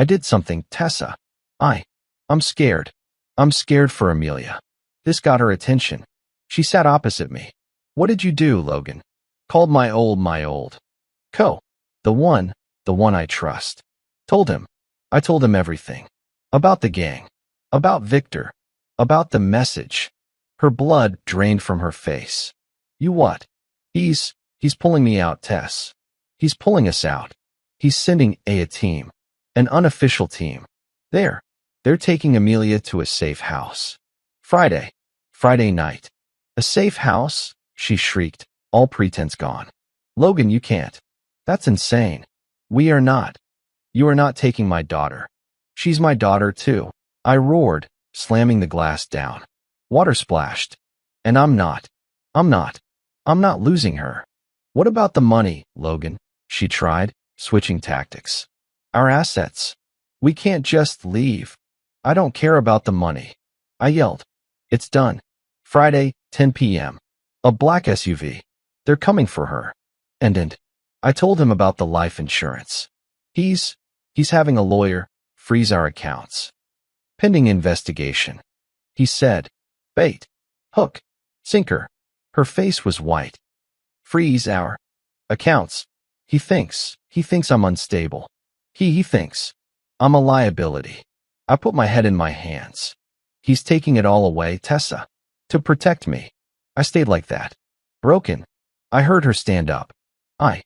did something, Tessa. I'm scared. I'm scared for Amelia. This got her attention. She sat opposite me. What did you do, Logan? Called my old. The one I trust. I told him everything. About the gang. About Victor. About the message. Her blood drained from her face. You what? He's pulling me out, Tess. He's pulling us out. He's sending a team. An unofficial team. They're taking Amelia to a safe house. Friday night. A safe house? She shrieked, all pretense gone. Logan, you can't. That's insane. You are not taking my daughter. She's my daughter too. I roared, slamming the glass down. Water splashed. And I'm not losing her. What about the money, Logan? She tried, switching tactics. Our assets. We can't just leave. I don't care about the money. I yelled. It's done. Friday, 10 p.m. A black SUV. They're coming for her. And I told him about the life insurance. He's having a lawyer freeze our accounts. Pending investigation. He said, bait, hook, sinker. Her face was white. Freeze our accounts. He thinks I'm unstable. He thinks I'm a liability. I put my head in my hands. He's taking it all away, Tessa. To protect me. I stayed like that. Broken. I heard her stand up. I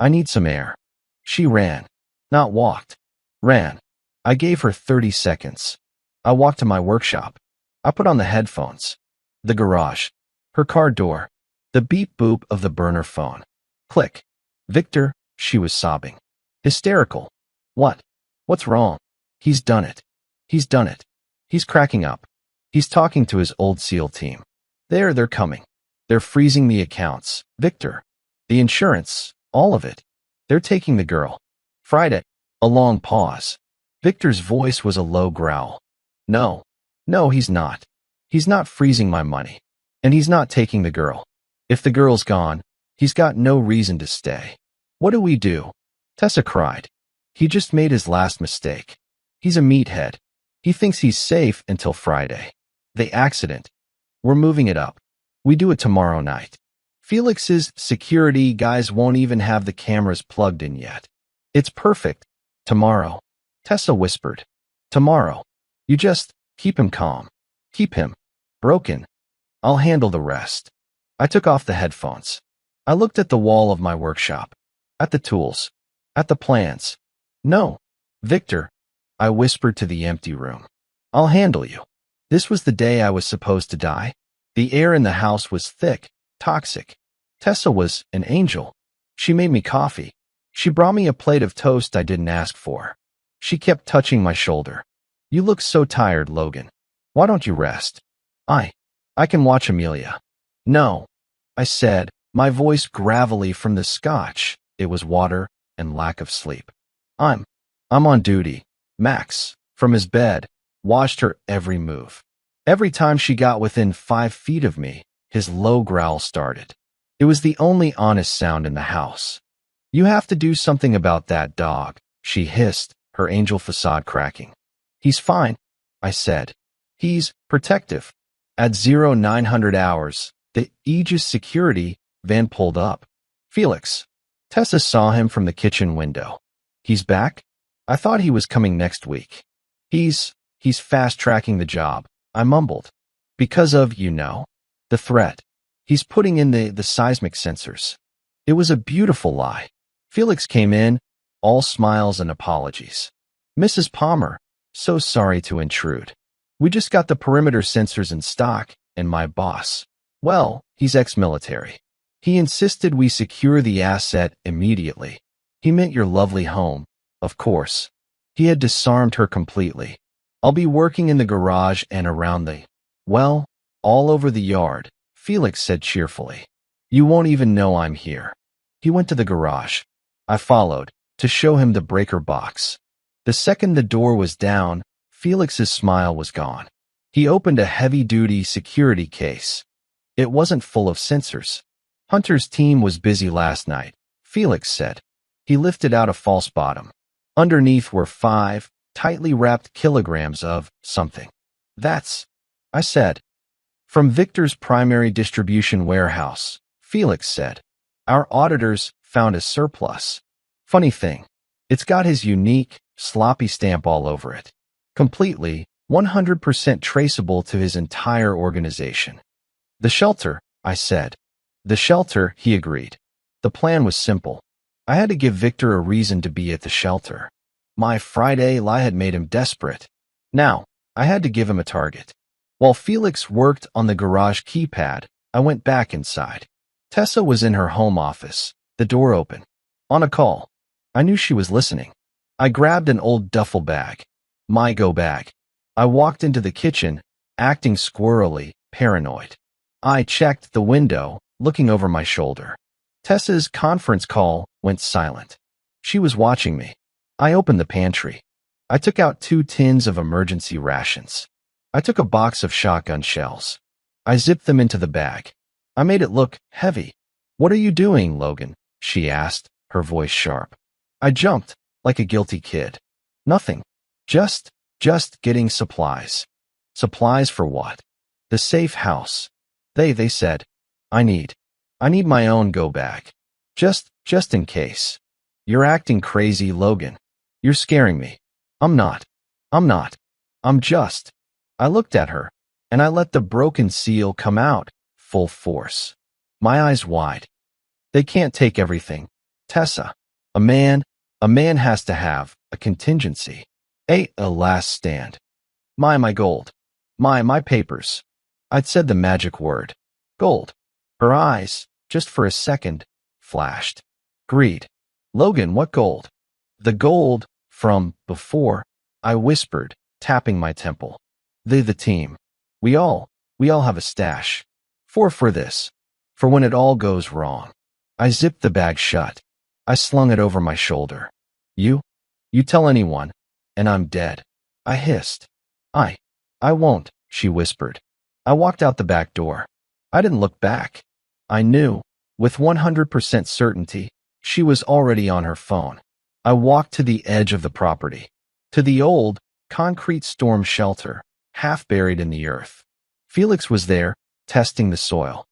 need some air. She ran. Not walked. Ran. I gave her 30 seconds. I walked to my workshop. I put on the headphones. The garage. Her car door. The beep boop of the burner phone. Click. Victor, she was sobbing. Hysterical. What? What's wrong? He's done it. He's done it. He's cracking up. He's talking to his old SEAL team. They're coming. They're freezing the accounts. Victor. The insurance. All of it. They're taking the girl. Friday. A long pause. Victor's voice was a low growl. No, he's not. He's not freezing my money. And he's not taking the girl. If the girl's gone, he's got no reason to stay. What do we do? Tessa cried. He just made his last mistake. He's a meathead. He thinks he's safe until Friday. The accident. We're moving it up. We do it tomorrow night. Felix's security guys won't even have the cameras plugged in yet. It's perfect. Tomorrow. Tessa whispered. Tomorrow. You just keep him calm. Keep him broken. I'll handle the rest. I took off the headphones. I looked at the wall of my workshop. At the tools. At the plans. No. Victor. I whispered to the empty room. I'll handle you. This was the day I was supposed to die. The air in the house was thick, toxic. Tessa was an angel. She made me coffee. She brought me a plate of toast I didn't ask for. She kept touching my shoulder. You look so tired, Logan. Why don't you rest? I, I can watch Amelia. No, I said, my voice gravelly from the scotch. It was water and lack of sleep. I'm, I'm on duty. Max, from his bed, watched her every move. Every time she got within 5 feet of me, his low growl started. It was the only honest sound in the house. You have to do something about that dog, she hissed, her angel facade cracking. He's fine, I said. He's protective. At 0900 hours, the Aegis security van pulled up. Felix. Tessa saw him from the kitchen window. He's back? I thought he was coming next week. He's fast-tracking the job, I mumbled. Because of, the threat. He's putting in the seismic sensors. It was a beautiful lie. Felix came in, all smiles and apologies. Mrs. Palmer, so sorry to intrude. We just got the perimeter sensors in stock, and my boss, well, he's ex-military. He insisted we secure the asset immediately. He meant your lovely home, of course. He had disarmed her completely. I'll be working in the garage and around all over the yard, Felix said cheerfully. You won't even know I'm here. He went to the garage. I followed, to show him the breaker box. The second the door was down, Felix's smile was gone. He opened a heavy-duty security case. It wasn't full of sensors. Hunter's team was busy last night, Felix said. He lifted out a false bottom. Underneath were 5 tightly wrapped kilograms of something. That's, I said. From Victor's primary distribution warehouse, Felix said. Our auditors found a surplus. Funny thing, it's got his unique, sloppy stamp all over it. Completely, 100% traceable to his entire organization. The shelter, I said. The shelter, he agreed. The plan was simple. I had to give Victor a reason to be at the shelter. My Friday lie had made him desperate. Now, I had to give him a target. While Felix worked on the garage keypad, I went back inside. Tessa was in her home office, the door open. On a call. I knew she was listening. I grabbed an old duffel bag. My go bag. I walked into the kitchen, acting squirrely, paranoid. I checked the window, looking over my shoulder. Tessa's conference call went silent. She was watching me. I opened the pantry. I took out 2 tins of emergency rations. I took a box of shotgun shells. I zipped them into the bag. I made it look heavy. What are you doing, Logan? She asked, her voice sharp. I jumped, like a guilty kid. Nothing. Just getting supplies. Supplies for what? The safe house. They said. I need my own go bag. Just in case. You're acting crazy, Logan. You're scaring me. I'm not. I'm just. I looked at her, and I let the broken seal come out, full force. My eyes wide. They can't take everything. Tessa. A man has to have a contingency. A last stand. My gold. My papers. I'd said the magic word. Gold. Her eyes, just for a second, flashed. Greed. Logan, what gold? The gold from before, I whispered, tapping my temple. The team. We all have a stash. For this. For when it all goes wrong. I zipped the bag shut. I slung it over my shoulder. You tell anyone, and I'm dead. I hissed. I won't, she whispered. I walked out the back door. I didn't look back. I knew, with 100% certainty, she was already on her phone. I walked to the edge of the property, to the old, concrete storm shelter, half buried in the earth. Felix was there, testing the soil.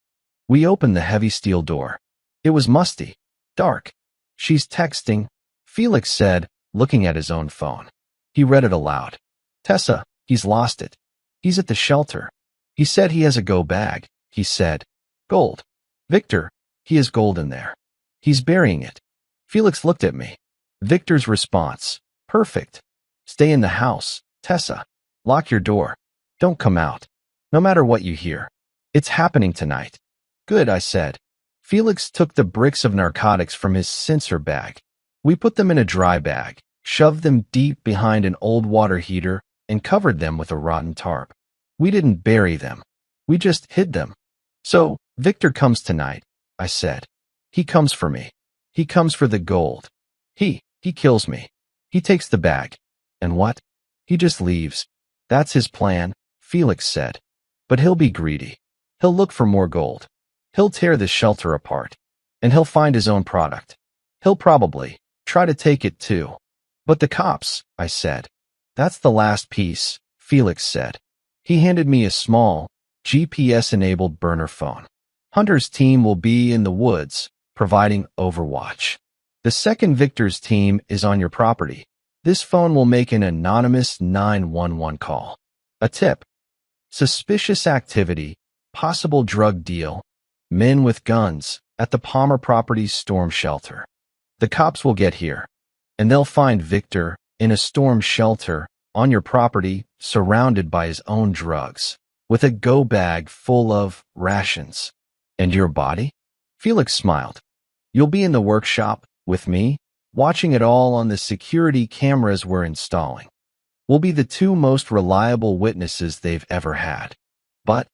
We opened the heavy steel door. It was musty, dark. She's texting, Felix said, looking at his own phone. He read it aloud. Tessa, he's lost it. He's at the shelter. He said he has a go bag. He said, gold. Victor, he has gold in there. He's burying it. Felix looked at me. Victor's response, perfect. Stay in the house, Tessa. Lock your door. Don't come out. No matter what you hear. It's happening tonight. Good, I said. Felix took the bricks of narcotics from his sensor bag. We put them in a dry bag, shoved them deep behind an old water heater, and covered them with a rotten tarp. We didn't bury them. We just hid them. So, Victor comes tonight, I said. He comes for me. He comes for the gold. He kills me. He takes the bag. And what? He just leaves. That's his plan, Felix said. But he'll be greedy. He'll look for more gold. He'll tear the shelter apart. And he'll find his own product. He'll probably try to take it too. But the cops, I said. That's the last piece, Felix said. He handed me a small, GPS-enabled burner phone. Hunter's team will be in the woods, providing overwatch. The second Victor's team is on your property. This phone will make an anonymous 911 call. A tip. Suspicious activity, possible drug deal, men with guns at the Palmer Properties storm shelter. The cops will get here, and they'll find Victor in a storm shelter on your property, surrounded by his own drugs, with a go bag full of rations. And your body? Felix smiled. You'll be in the workshop with me, watching it all on the security cameras we're installing. We'll be the two most reliable witnesses they've ever had. But,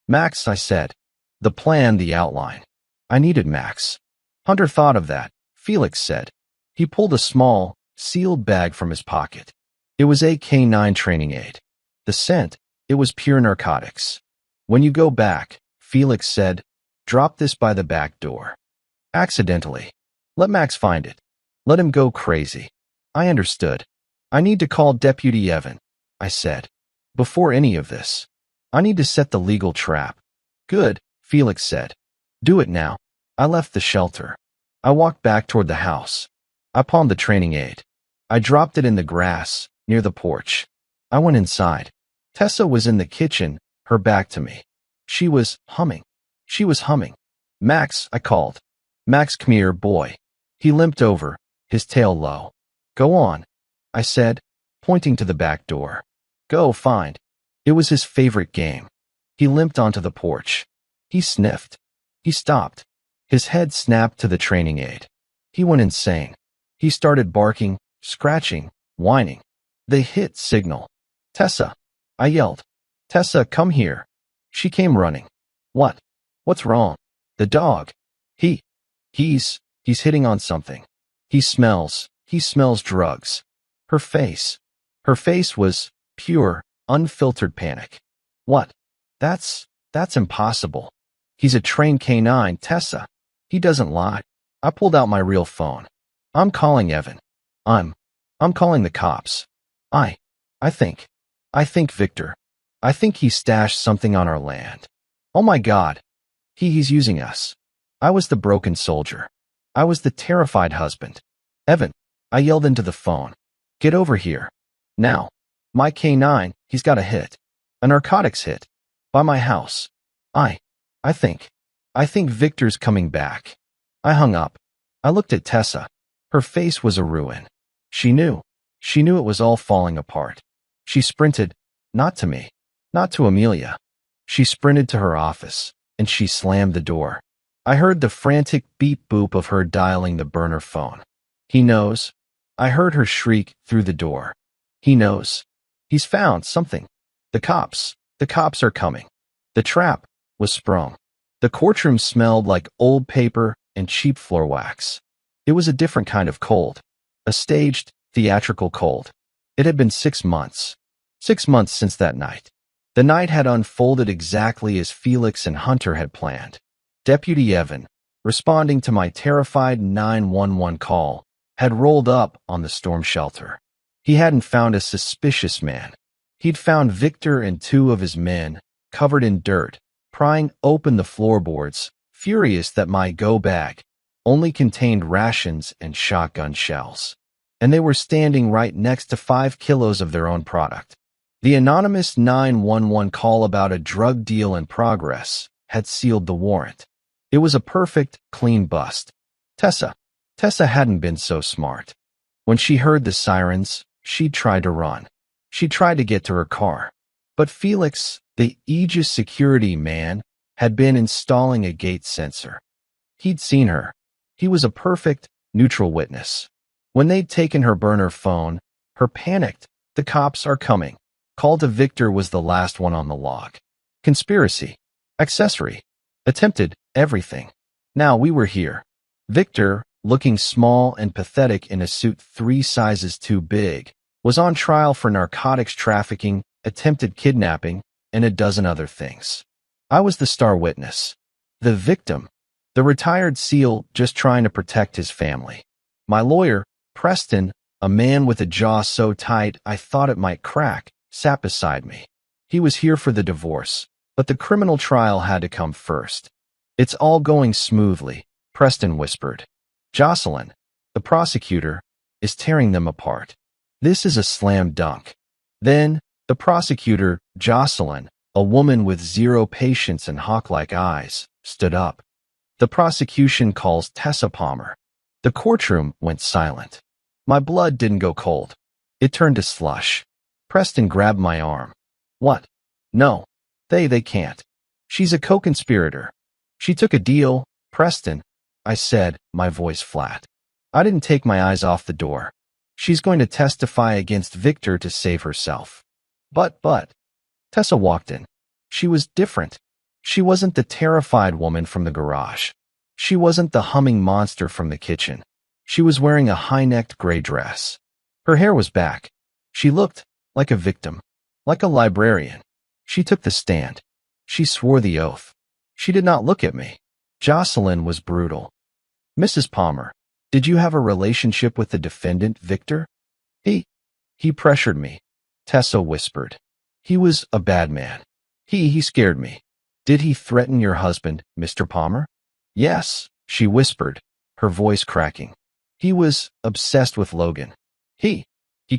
Max, I said, the plan, the outline. I needed Max. Hunter thought of that, Felix said. He pulled a small, sealed bag from his pocket. It was a K9 training aid. The scent, it was pure narcotics. When you go back, Felix said, drop this by the back door. Accidentally. Let Max find it. Let him go crazy. I understood. I need to call Deputy Evan, I said. Before any of this. I need to set the legal trap. Good, Felix said. Do it now. I left the shelter. I walked back toward the house. I palmed the training aid. I dropped it in the grass, near the porch. I went inside. Tessa was in the kitchen, her back to me. She was humming. Max, I called. Max, come here, boy. He limped over, his tail low. Go on, I said, pointing to the back door. Go find. It was his favorite game. He limped onto the porch. He sniffed. He stopped. His head snapped to the training aid. He went insane. He started barking, scratching, whining. They hit signal. Tessa, I yelled. Tessa, come here. She came running. What? What's wrong? The dog. He's hitting on something. He smells drugs. Her face was pure, unfiltered panic. What? That's impossible. He's a trained K9, Tessa. He doesn't lie. I pulled out my real phone. I'm calling Evan. I'm calling the cops. I think Victor. I think he stashed something on our land. Oh my God. He's using us. I was the broken soldier. I was the terrified husband. Evan, I yelled into the phone. Get over here. Now. My K9, he's got a hit. A narcotics hit. By my house. I think Victor's coming back. I hung up. I looked at Tessa. Her face was a ruin. She knew it was all falling apart. She sprinted, not to me, not to Amelia. She sprinted to her office, and she slammed the door. I heard the frantic beep-boop of her dialing the burner phone. He knows. I heard her shriek through the door. He knows. He's found something. The cops are coming. The trap was sprung. The courtroom smelled like old paper and cheap floor wax. It was a different kind of cold. A staged, theatrical cold. It had been 6 months. 6 months since that night. The night had unfolded exactly as Felix and Hunter had planned. Deputy Evan, responding to my terrified 911 call, had rolled up on the storm shelter. He hadn't found a suspicious man. He'd found Victor and 2 of his men, covered in dirt, prying open the floorboards, furious that my go bag only contained rations and shotgun shells. And they were standing right next to 5 kilos of their own product. The anonymous 911 call about a drug deal in progress had sealed the warrant. It was a perfect, clean bust. Tessa hadn't been so smart. When she heard the sirens, she tried to run. She tried to get to her car. But Felix, the Aegis security man, had been installing a gate sensor. He'd seen her. He was a perfect, neutral witness. When they'd taken her burner phone, her panicked, "The cops are coming." Call to Victor was the last one on the log. Conspiracy. Accessory. Attempted. Everything. Now we were here. Victor, looking small and pathetic in a suit 3 sizes too big, was on trial for narcotics trafficking, attempted kidnapping, and a dozen other things. I was the star witness. The victim. The retired SEAL just trying to protect his family. My lawyer, Preston, a man with a jaw so tight I thought it might crack, sat beside me. He was here for the divorce, but the criminal trial had to come first. It's all going smoothly, Preston whispered. Jocelyn, the prosecutor, is tearing them apart. This is a slam dunk. Then, the prosecutor, Jocelyn, a woman with zero patience and hawk-like eyes, stood up. The prosecution calls Tessa Palmer. The courtroom went silent. My blood didn't go cold. It turned to slush. Preston grabbed my arm. What? No. They can't. She's a co-conspirator. She took a deal, Preston, I said, my voice flat. I didn't take my eyes off the door. She's going to testify against Victor to save herself. But, Tessa walked in. She was different. She wasn't the terrified woman from the garage. She wasn't the humming monster from the kitchen. She was wearing a high-necked gray dress. Her hair was back. She looked like a victim, like a librarian. She took the stand. She swore the oath. She did not look at me. Jocelyn was brutal. Mrs. Palmer, did you have a relationship with the defendant, Victor? He pressured me, Tessa whispered. He was a bad man. He scared me. Did he threaten your husband, Mr. Palmer? Yes, she whispered, her voice cracking. He was obsessed with Logan. He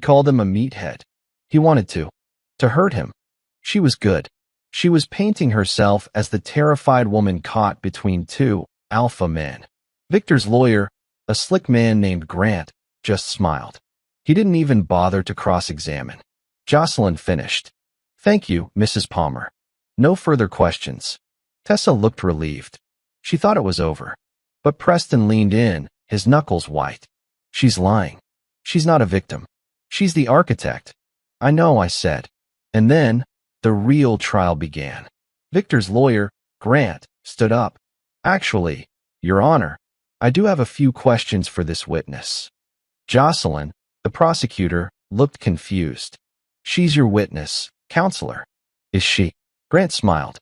called him a meathead. He wanted to hurt him. She was good. She was painting herself as the terrified woman caught between 2 alpha men. Victor's lawyer, a slick man named Grant, just smiled. He didn't even bother to cross-examine. Jocelyn finished. Thank you, Mrs. Palmer. No further questions. Tessa looked relieved. She thought it was over. But Preston leaned in, his knuckles white. She's lying. She's not a victim. She's the architect. I know, I said. And then, the real trial began. Victor's lawyer, Grant, stood up. Actually, Your Honor, I do have a few questions for this witness. Jocelyn, the prosecutor, looked confused. She's your witness, counselor. Is she? Grant smiled.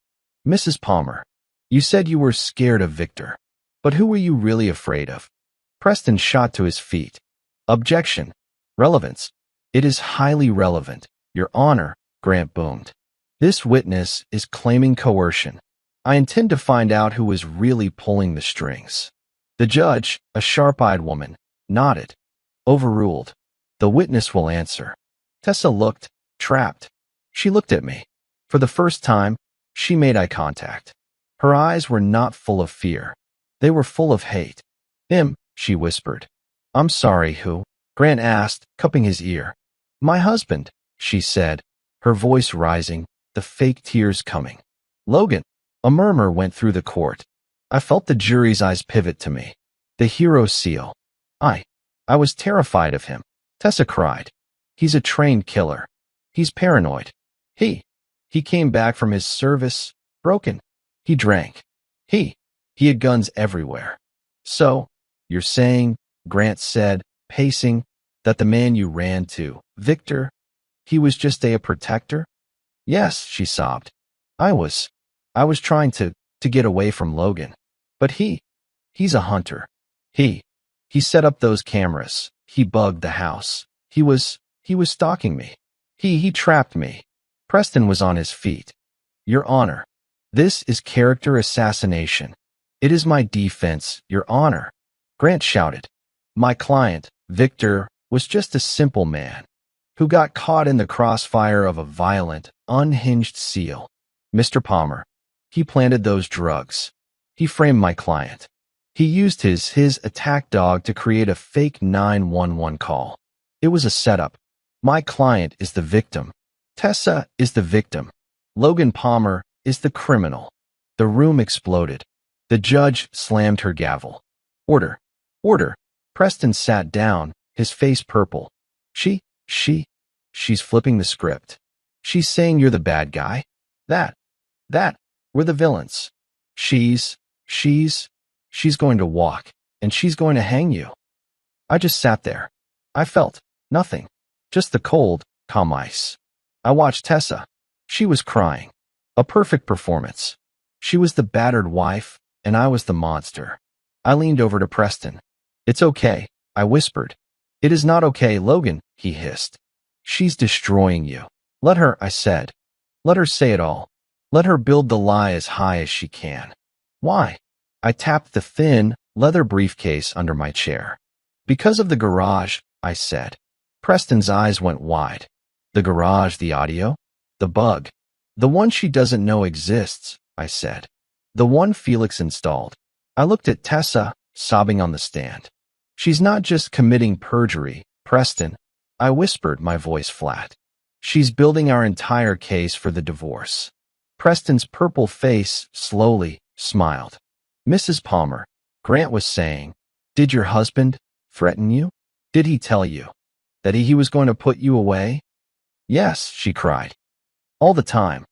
Mrs. Palmer, you said you were scared of Victor. But who were you really afraid of? Preston shot to his feet. Objection. Relevance. It is highly relevant, Your Honor, Grant boomed. This witness is claiming coercion. I intend to find out who was really pulling the strings. The judge, a sharp-eyed woman, nodded. Overruled. The witness will answer. Tessa looked trapped. She looked at me. For the first time, she made eye contact. Her eyes were not full of fear. They were full of hate. She whispered. I'm sorry, who? Grant asked, cupping his ear. My husband, she said, her voice rising, the fake tears coming. Logan. A murmur went through the court. I felt the jury's eyes pivot to me. The hero SEAL. I was terrified of him. Tessa cried. He's a trained killer. He's paranoid. He came back from his service, broken. He drank. He had guns everywhere. So, you're saying, Grant said, pacing, that the man you ran to, Victor, he was just a protector? Yes, she sobbed. I was trying to get away from Logan. But he's a hunter. He set up those cameras. He bugged the house. He was stalking me. He trapped me. Preston was on his feet. Your Honor, this is character assassination. It is my defense, Your Honor. Grant shouted. My client, Victor, was just a simple man who got caught in the crossfire of a violent, unhinged SEAL. Mr. Palmer, he planted those drugs. He framed my client. He used his attack dog to create a fake 911 call. It was a setup. My client is the victim. Tessa is the victim. Logan Palmer is the criminal. The room exploded. The judge slammed her gavel. Order. Order. Preston sat down, his face purple. She's flipping the script. She's saying you're the bad guy. That, we're the villains. She's going to walk, and she's going to hang you. I just sat there. I felt nothing, just the cold, calm ice. I watched Tessa. She was crying. A perfect performance. She was the battered wife, and I was the monster. I leaned over to Preston. It's okay, I whispered. It is not okay, Logan, he hissed. She's destroying you. Let her, I said. Let her say it all. Let her build the lie as high as she can. Why? I tapped the thin, leather briefcase under my chair. Because of the garage, I said. Preston's eyes went wide. The garage, the audio? The bug. The one she doesn't know exists, I said. The one Felix installed. I looked at Tessa, sobbing on the stand. She's not just committing perjury, Preston, I whispered, my voice flat. She's building our entire case for the divorce. Preston's purple face slowly smiled. Mrs. Palmer, Grant was saying, did your husband threaten you? Did he tell you that he was going to put you away? Yes, she cried. All the time.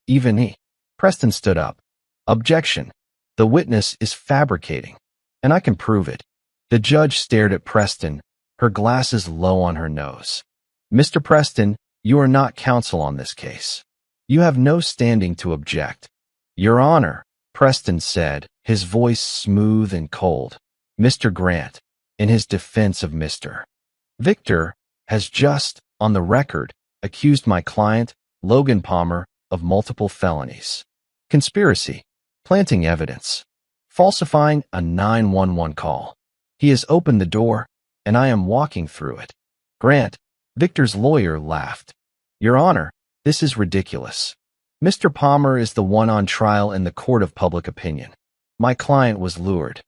Even he. Preston stood up. Objection. The witness is fabricating, and I can prove it. The judge stared at Preston, her glasses low on her nose. Mr. Preston, you are not counsel on this case. You have no standing to object. Your Honor, Preston said, his voice smooth and cold. Mr. Grant, in his defense of Mr. Victor, has just, on the record, accused my client, Logan Palmer, of multiple felonies. Conspiracy, planting evidence, falsifying a 911 call. He has opened the door, and I am walking through it. Grant, Victor's lawyer, laughed. Your Honor, this is ridiculous. Mr. Palmer is the one on trial in the court of public opinion. My client was lured.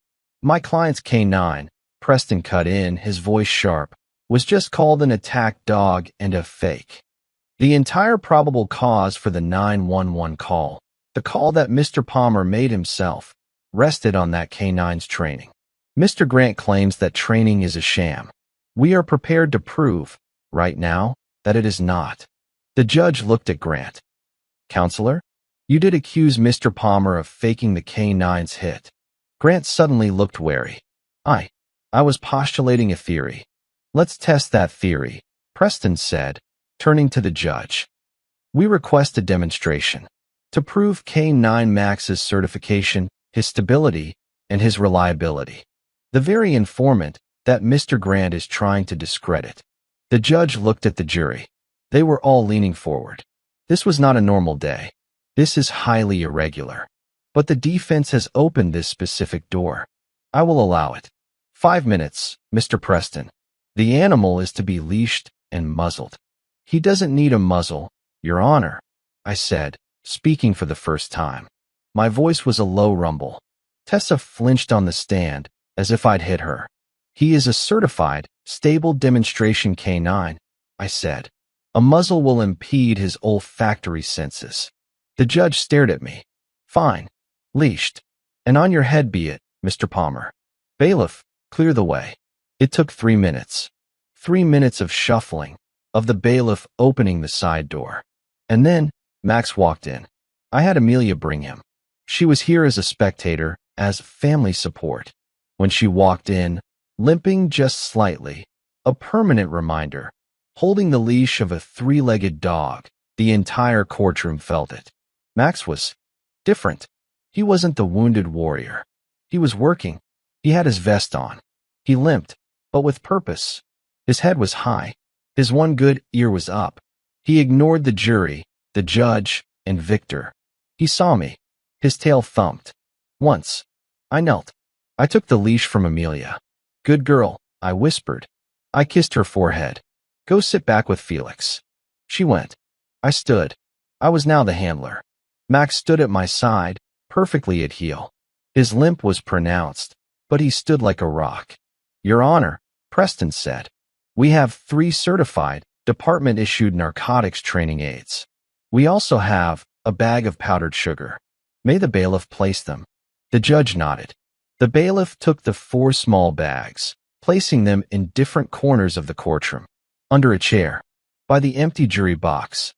My client's K9, Preston cut in, his voice sharp, was just called an attack dog and a fake. The entire probable cause for the 911 call, the call that Mr. Palmer made himself, rested on that K9's training. Mr. Grant claims that training is a sham. We are prepared to prove, right now, that it is not. The judge looked at Grant. Counselor, you did accuse Mr. Palmer of faking the K9's hit. Grant suddenly looked wary. I was postulating a theory. Let's test that theory, Preston said, turning to the judge. We request a demonstration to prove K9 Max's certification, his stability, and his reliability. The very informant that Mr. Grant is trying to discredit. The judge looked at the jury. They were all leaning forward. This was not a normal day. This is highly irregular. But the defense has opened this specific door. I will allow it. 5 minutes, Mr. Preston. The animal is to be leashed and muzzled. He doesn't need a muzzle, Your Honor, I said, speaking for the first time. My voice was a low rumble. Tessa flinched on the stand, as if I'd hit her. He is a certified, stable demonstration K9, I said. A muzzle will impede his olfactory senses. The judge stared at me. Fine. Leashed. And on your head be it, Mr. Palmer. Bailiff, clear the way. It took 3 minutes. 3 minutes of shuffling, of the bailiff opening the side door. And then, Max walked in. I had Amelia bring him. She was here as a spectator, as family support. When she walked in, limping just slightly, a permanent reminder, holding the leash of a 3-legged dog, the entire courtroom felt it. Max was different. He wasn't the wounded warrior. He was working. He had his vest on. He limped, but with purpose. His head was high. His one good ear was up. He ignored the jury, the judge, and Victor. He saw me. His tail thumped. Once. I knelt. I took the leash from Amelia. Good girl, I whispered. I kissed her forehead. Go sit back with Felix. She went. I stood. I was now the handler. Max stood at my side, perfectly at heel. His limp was pronounced, but he stood like a rock. Your Honor, Preston said. We have 3 certified, department-issued narcotics training aids. We also have a bag of powdered sugar. May the bailiff place them? The judge nodded. The bailiff took the 4 small bags, placing them in different corners of the courtroom. Under a chair. By the empty jury box.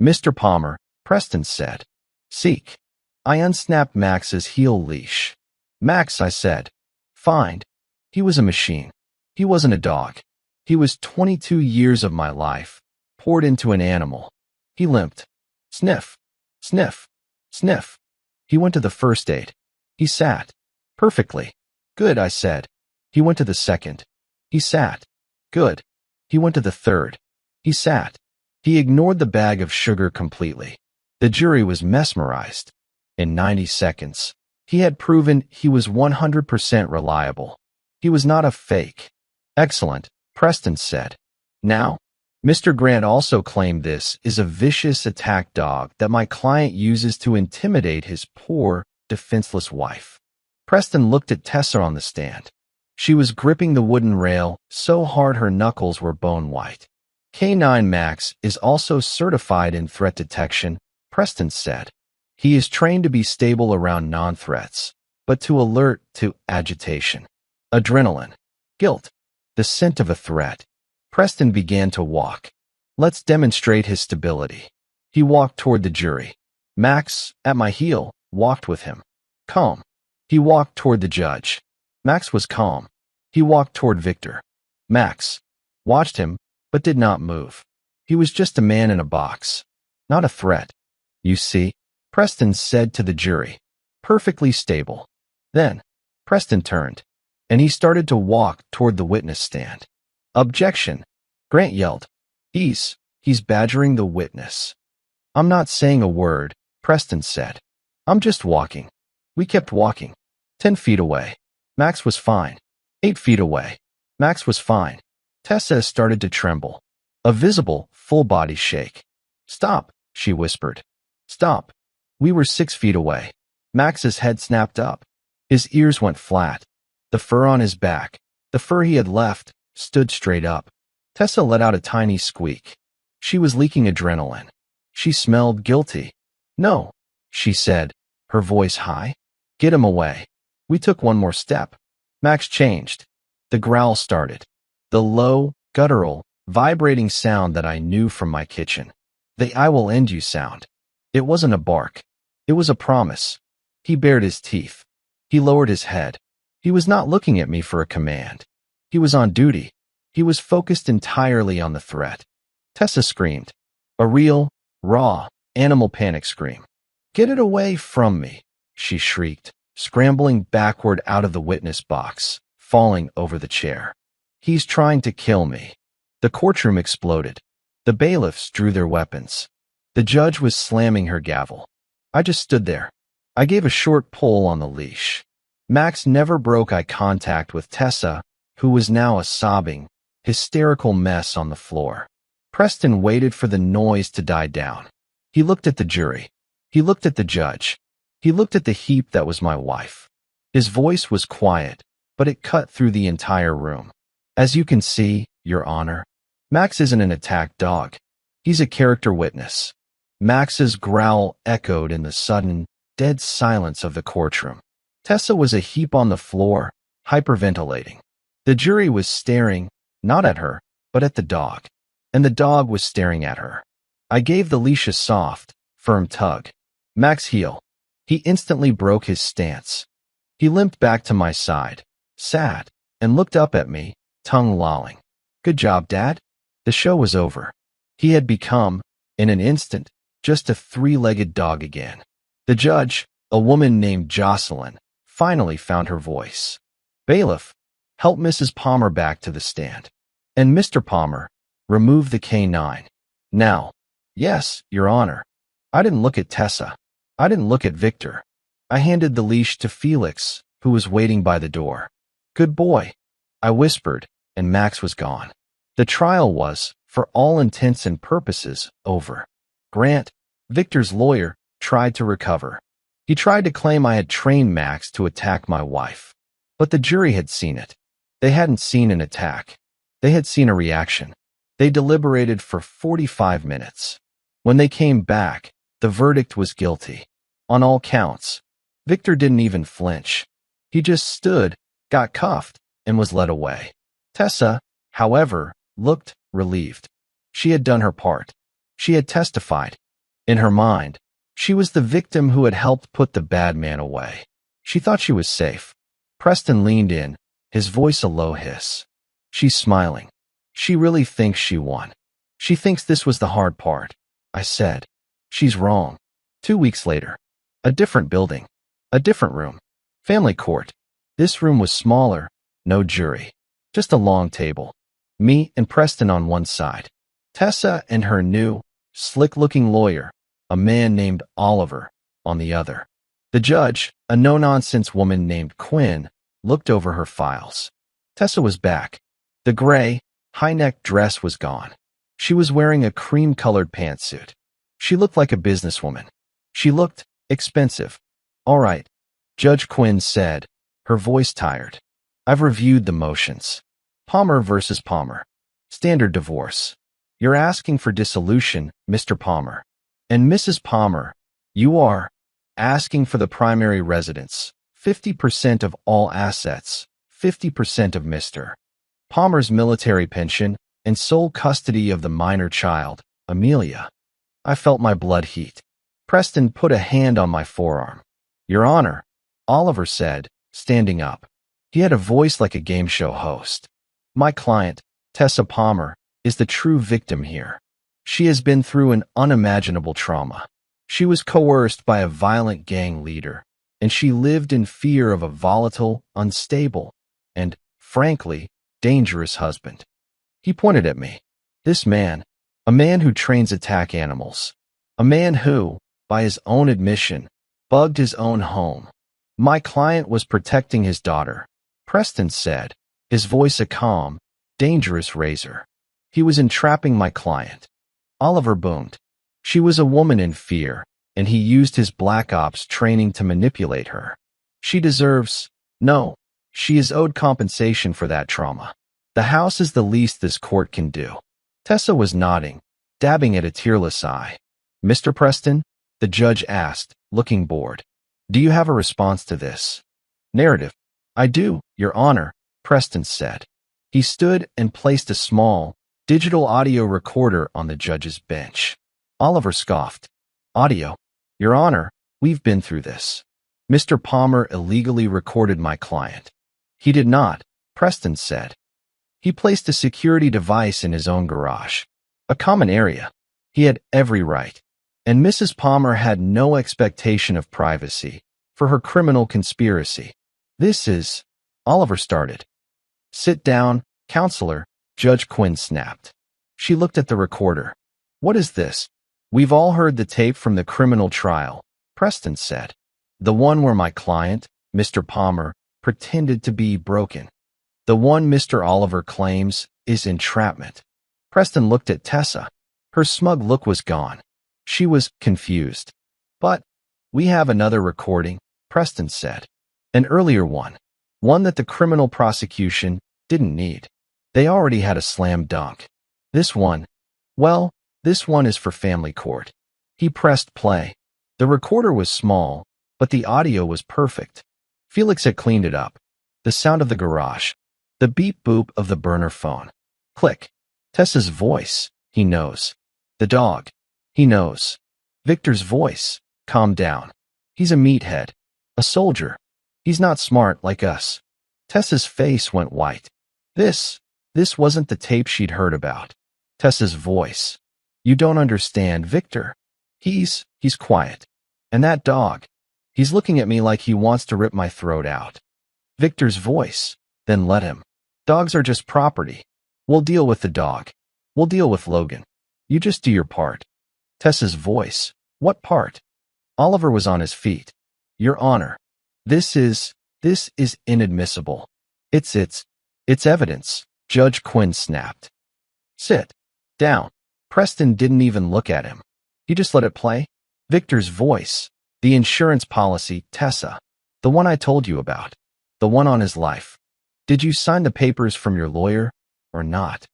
Mr. Palmer, Preston said. Seek. I unsnapped Max's heel leash. Max, I said. Find. He was a machine. He wasn't a dog. He was 22 years of my life, poured into an animal. He limped. Sniff. Sniff. Sniff. He went to the first aid. He sat. Perfectly. Good, I said. He went to the second. He sat. Good. He went to the third. He sat. He ignored the bag of sugar completely. The jury was mesmerized. In 90 seconds, he had proven he was 100% reliable. He was not a fake. Excellent, Preston said. Now, Mr. Grant also claimed this is a vicious attack dog that my client uses to intimidate his poor, defenseless wife. Preston looked at Tessa on the stand. She was gripping the wooden rail so hard her knuckles were bone white. K9 Max is also certified in threat detection, Preston said. He is trained to be stable around non-threats, but to alert to agitation, adrenaline, guilt, the scent of a threat. Preston began to walk. Let's demonstrate his stability. He walked toward the jury. Max, at my heel, walked with him. Calm. He walked toward the judge. Max was calm. He walked toward Victor. Max watched him, but did not move. He was just a man in a box, not a threat. You see, Preston said to the jury. Perfectly stable. Then, Preston turned, and he started to walk toward the witness stand. Objection, Grant yelled. He's badgering the witness. I'm not saying a word, Preston said. I'm just walking. We kept walking. 10 feet away. Max was fine. 8 feet away. Max was fine. Tessa started to tremble. A visible, full-body shake. Stop, she whispered. Stop. We were 6 feet away. Max's head snapped up. His ears went flat. The fur on his back, the fur he had left, stood straight up. Tessa let out a tiny squeak. She was leaking adrenaline. She smelled guilty. No, she said, her voice high. Get him away. We took one more step. Max changed. The growl started. The low, guttural, vibrating sound that I knew from my kitchen. The I will end you sound. It wasn't a bark. It was a promise. He bared his teeth. He lowered his head. He was not looking at me for a command. He was on duty. He was focused entirely on the threat. Tessa screamed. A real, raw, animal panic scream. Get it away from me, she shrieked, scrambling backward out of the witness box, falling over the chair. He's trying to kill me. The courtroom exploded. The bailiffs drew their weapons. The judge was slamming her gavel. I just stood there. I gave a short pull on the leash. Max never broke eye contact with Tessa, who was now a sobbing, hysterical mess on the floor. Preston waited for the noise to die down. He looked at the jury. He looked at the judge. He looked at the heap that was my wife. His voice was quiet, but it cut through the entire room. As you can see, Your Honor, Max isn't an attack dog. He's a character witness. Max's growl echoed in the sudden, dead silence of the courtroom. Tessa was a heap on the floor, hyperventilating. The jury was staring, not at her, but at the dog. And the dog was staring at her. I gave the leash a soft, firm tug. Max heel. He instantly broke his stance. He limped back to my side, sat, and looked up at me, tongue lolling. Good job, Dad. The show was over. He had become, in an instant, just a three-legged dog again. The judge, a woman named Jocelyn, finally found her voice. Bailiff, help Mrs. Palmer back to the stand. And Mr. Palmer, remove the K9. Now. Yes, Your Honor. I didn't look at Tessa. I didn't look at Victor. I handed the leash to Felix, who was waiting by the door. Good boy, I whispered, and Max was gone. The trial was, for all intents and purposes, over. Grant, Victor's lawyer, tried to recover. He tried to claim I had trained Max to attack my wife. But the jury had seen it. They hadn't seen an attack. They had seen a reaction. They deliberated for 45 minutes. When they came back, the verdict was guilty. On all counts. Victor didn't even flinch. He just stood, got cuffed, and was led away. Tessa, however, looked relieved. She had done her part. She had testified. In her mind, she was the victim who had helped put the bad man away. She thought she was safe. Preston leaned in, his voice a low hiss. She's smiling. She really thinks she won. She thinks this was the hard part. I said. She's wrong. 2 weeks later. A different building. A different room. Family court. This room was smaller. No jury. Just a long table. Me and Preston on one side. Tessa and her new, slick-looking lawyer, a man named Oliver, on the other. The judge, a no-nonsense woman named Quinn, looked over her files. Tessa was back. The gray, high-neck dress was gone. She was wearing a cream-colored pantsuit. She looked like a businesswoman. She looked expensive. All right, Judge Quinn said, her voice tired. I've reviewed the motions. Palmer versus Palmer. Standard divorce. You're asking for dissolution, Mr. Palmer. And Mrs. Palmer, you are asking for the primary residence, 50% of all assets, 50% of Mr. Palmer's military pension, and sole custody of the minor child, Amelia. I felt my blood heat. Preston put a hand on my forearm. Your Honor, Oliver said, standing up. He had a voice like a game show host. My client, Tessa Palmer, is the true victim here. She has been through an unimaginable trauma. She was coerced by a violent gang leader, and she lived in fear of a volatile, unstable, and, frankly, dangerous husband. He pointed at me. This man, a man who trains attack animals, a man who, by his own admission, bugged his own home. My client was protecting his daughter, Preston said, his voice a calm, dangerous razor. He was entrapping my client. Oliver boomed. She was a woman in fear, and he used his black ops training to manipulate her. She deserves, no, she is owed compensation for that trauma. The house is the least this court can do. Tessa was nodding, dabbing at a tearless eye. Mr. Preston? The judge asked, looking bored. Do you have a response to this? Narrative. I do, Your Honor, Preston said. He stood and placed a small, digital audio recorder on the judge's bench. Oliver scoffed. Audio? Your Honor, we've been through this. Mr. Palmer illegally recorded my client. He did not, Preston said. He placed a security device in his own garage, a common area. He had every right. And Mrs. Palmer had no expectation of privacy for her criminal conspiracy. This is, Oliver started. Sit down, counselor, Judge Quinn snapped. She looked at the recorder. What is this? We've all heard the tape from the criminal trial, Preston said. The one where my client, Mr. Palmer, pretended to be broken. The one Mr. Oliver claims is entrapment. Preston looked at Tessa. Her smug look was gone. She was confused. But we have another recording, Preston said. An earlier one. One that the criminal prosecution didn't need. They already had a slam dunk. This one, well, this one is for family court. He pressed play. The recorder was small, but the audio was perfect. Felix had cleaned it up. The sound of the garage. The beep-boop of the burner phone. Click. Tessa's voice. He knows. The dog. He knows. Victor's voice. Calm down. He's a meathead. A soldier. He's not smart like us. Tessa's face went white. This wasn't the tape she'd heard about. Tessa's voice. You don't understand, Victor. He's quiet. And that dog. He's looking at me like he wants to rip my throat out. Victor's voice. Then let him. Dogs are just property. We'll deal with the dog. We'll deal with Logan. You just do your part. Tessa's voice. What part? Oliver was on his feet. Your Honor. This is inadmissible. It's evidence, Judge Quinn snapped. Sit down. Preston didn't even look at him. He just let it play. Victor's voice. The insurance policy, Tessa. The one I told you about. The one on his life. Did you sign the papers from your lawyer or not?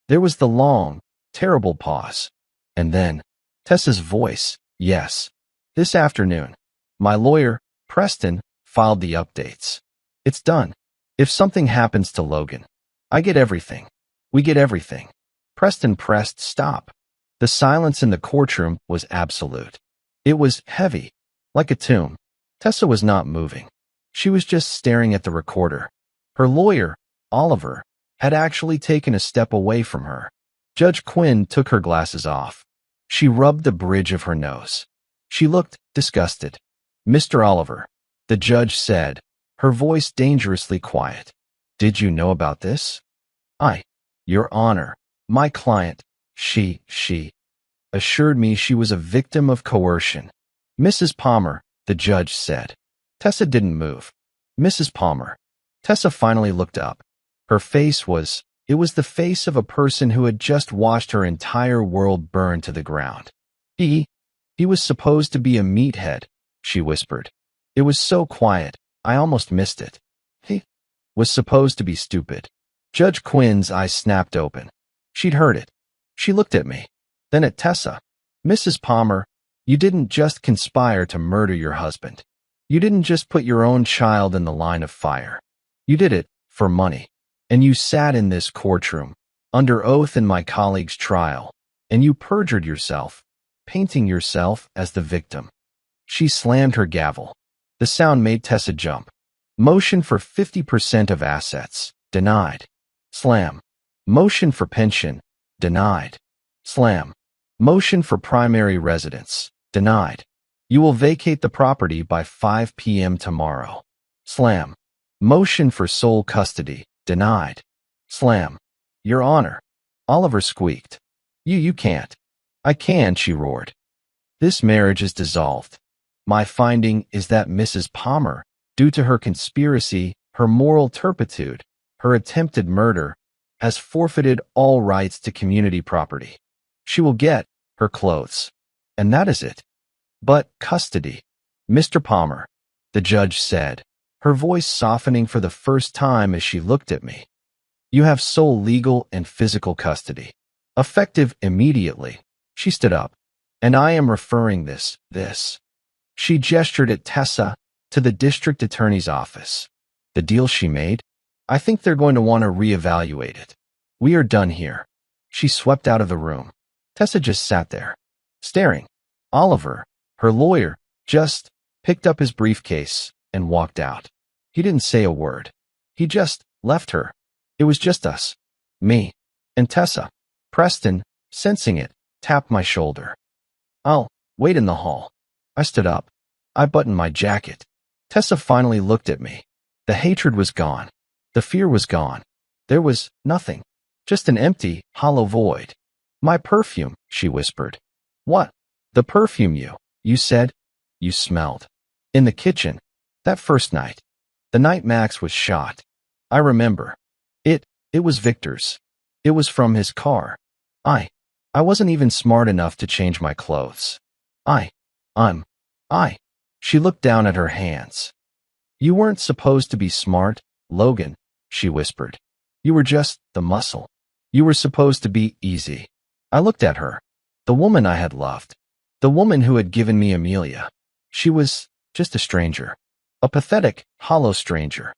There was the long, terrible pause. And then, Tessa's voice. Yes. This afternoon. My lawyer, Preston, filed the updates. It's done. If something happens to Logan, I get everything. We get everything. Preston pressed stop. The silence in the courtroom was absolute. It was heavy, like a tomb. Tessa was not moving. She was just staring at the recorder. Her lawyer, Oliver, had actually taken a step away from her. Judge Quinn took her glasses off. She rubbed the bridge of her nose. She looked disgusted. "Mr. Oliver," the judge said, her voice dangerously quiet. "Did you know about this?" Your Honor, my client, she assured me she was a victim of coercion." "Mrs. Palmer," the judge said. Tessa didn't move. "Mrs. Palmer." Tessa finally looked up. Her face was, it was the face of a person who had just watched her entire world burn to the ground. He was supposed to be a meathead," she whispered. "It was so quiet, I almost missed it. He was supposed to be stupid." Judge Quinn's eyes snapped open. She'd heard it. She looked at me, then at Tessa. "Mrs. Palmer, you didn't just conspire to murder your husband. You didn't just put your own child in the line of fire. You did it for money. And you sat in this courtroom, under oath in my colleague's trial, and you perjured yourself, painting yourself as the victim." She slammed her gavel. The sound made Tessa jump. "Motion for 50% of assets. Denied. Slam. Motion for pension. Denied. Slam. Motion for primary residence. Denied. You will vacate the property by 5 p.m. tomorrow. Slam. Motion for sole custody. Denied. Slam. Your Honor." Oliver squeaked. You can't." "I can," she roared. "This marriage is dissolved. My finding is that Mrs. Palmer, due to her conspiracy, her moral turpitude, her attempted murder, has forfeited all rights to community property. She will get her clothes. And that is it. But custody." "Mr. Palmer," the judge said, her voice softening for the first time as she looked at me. "You have sole legal and physical custody. Effective immediately." She stood up. "And I am referring this. She gestured at Tessa, to the district attorney's office. "The deal she made? I think they're going to want to reevaluate it. We are done here." She swept out of the room. Tessa just sat there, staring. Oliver, her lawyer, just picked up his briefcase and walked out. He didn't say a word. He just left her. It was just us, me, and Tessa. Preston, sensing it, tapped my shoulder. "I'll wait in the hall." I stood up. I buttoned my jacket. Tessa finally looked at me. The hatred was gone. The fear was gone. There was nothing. Just an empty, hollow void. "My perfume," she whispered. "What?" "The perfume you said you smelled. In the kitchen. That first night. The night Max was shot. I remember. It was Victor's. It was from his car. I wasn't even smart enough to change my clothes. She looked down at her hands. "You weren't supposed to be smart, Logan," she whispered. "You were just the muscle. You were supposed to be easy." I looked at her. The woman I had loved. The woman who had given me Amelia. She was just a stranger. A pathetic, hollow stranger.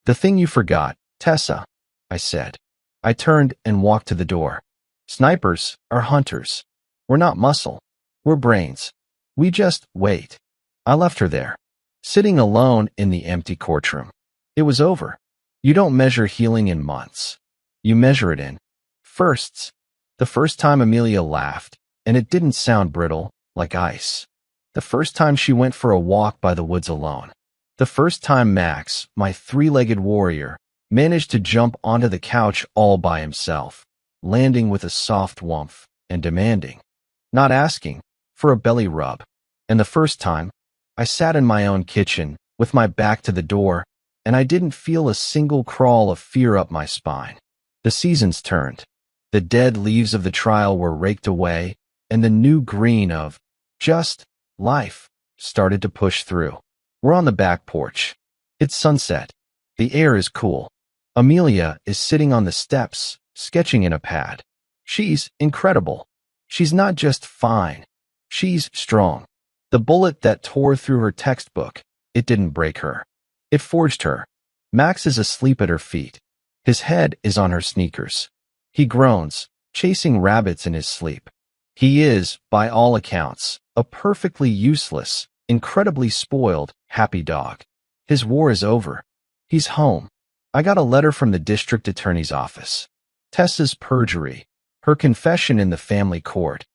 "The thing you forgot, Tessa," I said. I turned and walked to the door. "Snipers are hunters. We're not muscle. We're brains. We just wait." I left her there, sitting alone in the empty courtroom. It was over. You don't measure healing in months. You measure it in firsts. The first time Amelia laughed, and it didn't sound brittle, like ice. The first time she went for a walk by the woods alone. The first time Max, my three-legged warrior, managed to jump onto the couch all by himself, landing with a soft woomph and demanding, not asking, for a belly rub. And the first time, I sat in my own kitchen, with my back to the door, and I didn't feel a single crawl of fear up my spine. The seasons turned. The dead leaves of the trial were raked away, and the new green of just life started to push through. We're on the back porch. It's sunset. The air is cool. Amelia is sitting on the steps, sketching in a pad. She's incredible. She's not just fine. She's strong. The bullet that tore through her textbook, it didn't break her. It forged her. Max is asleep at her feet. His head is on her sneakers. He groans, chasing rabbits in his sleep. He is, by all accounts, a perfectly useless, incredibly spoiled, happy dog. His war is over. He's home. I got a letter from the district attorney's office. Tessa's perjury, her confession in the family court.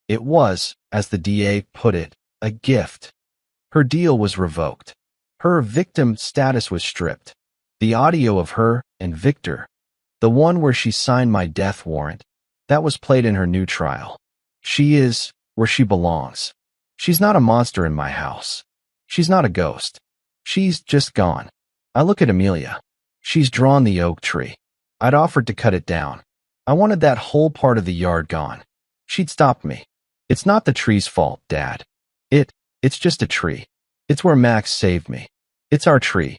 It was, as the DA put it, a gift. Her deal was revoked. Her victim status was stripped. The audio of her and Victor, the one where she signed my death warrant, that was played in her new trial. She is where she belongs. She's not a monster in my house. She's not a ghost. She's just gone. I look at Amelia. She's drawn the oak tree. I'd offered to cut it down. I wanted that whole part of the yard gone. She'd stopped me. It's not the tree's fault, Dad. It's just a tree. It's where Max saved me. It's our tree.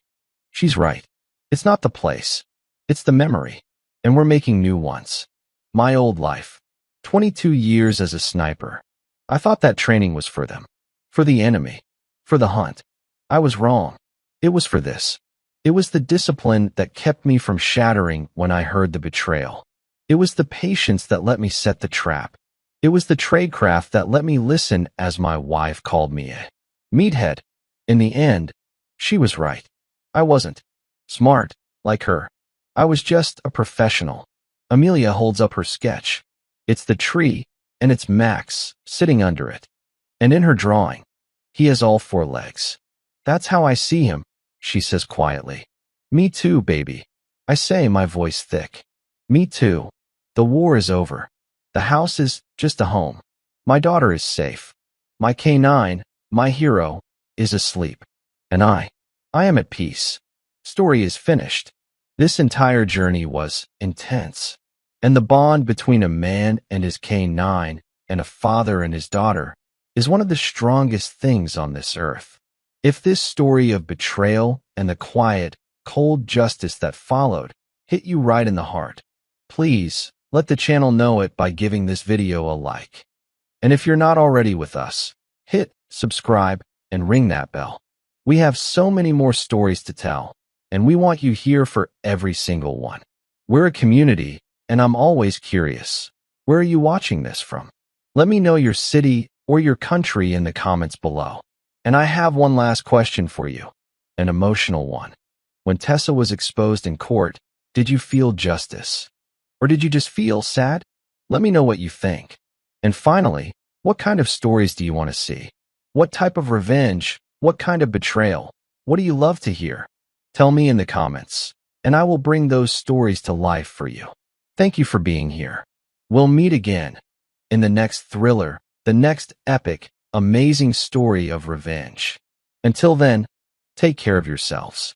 She's right. It's not the place. It's the memory. And we're making new ones. My old life. 22 years as a sniper. I thought that training was for them. For the enemy. For the hunt. I was wrong. It was for this. It was the discipline that kept me from shattering when I heard the betrayal. It was the patience that let me set the trap. It was the tradecraft that let me listen as my wife called me a meathead. In the end, she was right. I wasn't smart like her. I was just a professional. Amelia holds up her sketch. It's the tree, and it's Max sitting under it. And in her drawing, he has all 4 legs. That's how I see him, she says quietly. Me too, baby. I say, my voice thick. Me too. The war is over. The house is just a home. My daughter is safe. My K9, my hero, is asleep. And I am at peace. Story is finished. This entire journey was intense. And the bond between a man and his K9 and a father and his daughter is one of the strongest things on this earth. If this story of betrayal and the quiet, cold justice that followed hit you right in the heart, please let the channel know it by giving this video a like. And if you're not already with us, hit subscribe and ring that bell. We have so many more stories to tell, and we want you here for every single one. We're a community, and I'm always curious. Where are you watching this from? Let me know your city or your country in the comments below. And I have one last question for you, an emotional one. When Tessa was exposed in court, did you feel justice? Or did you just feel sad? Let me know what you think. And finally, what kind of stories do you want to see? What type of revenge? What kind of betrayal? What do you love to hear? Tell me in the comments, and I will bring those stories to life for you. Thank you for being here. We'll meet again in the next thriller, the next epic, amazing story of revenge. Until then, take care of yourselves.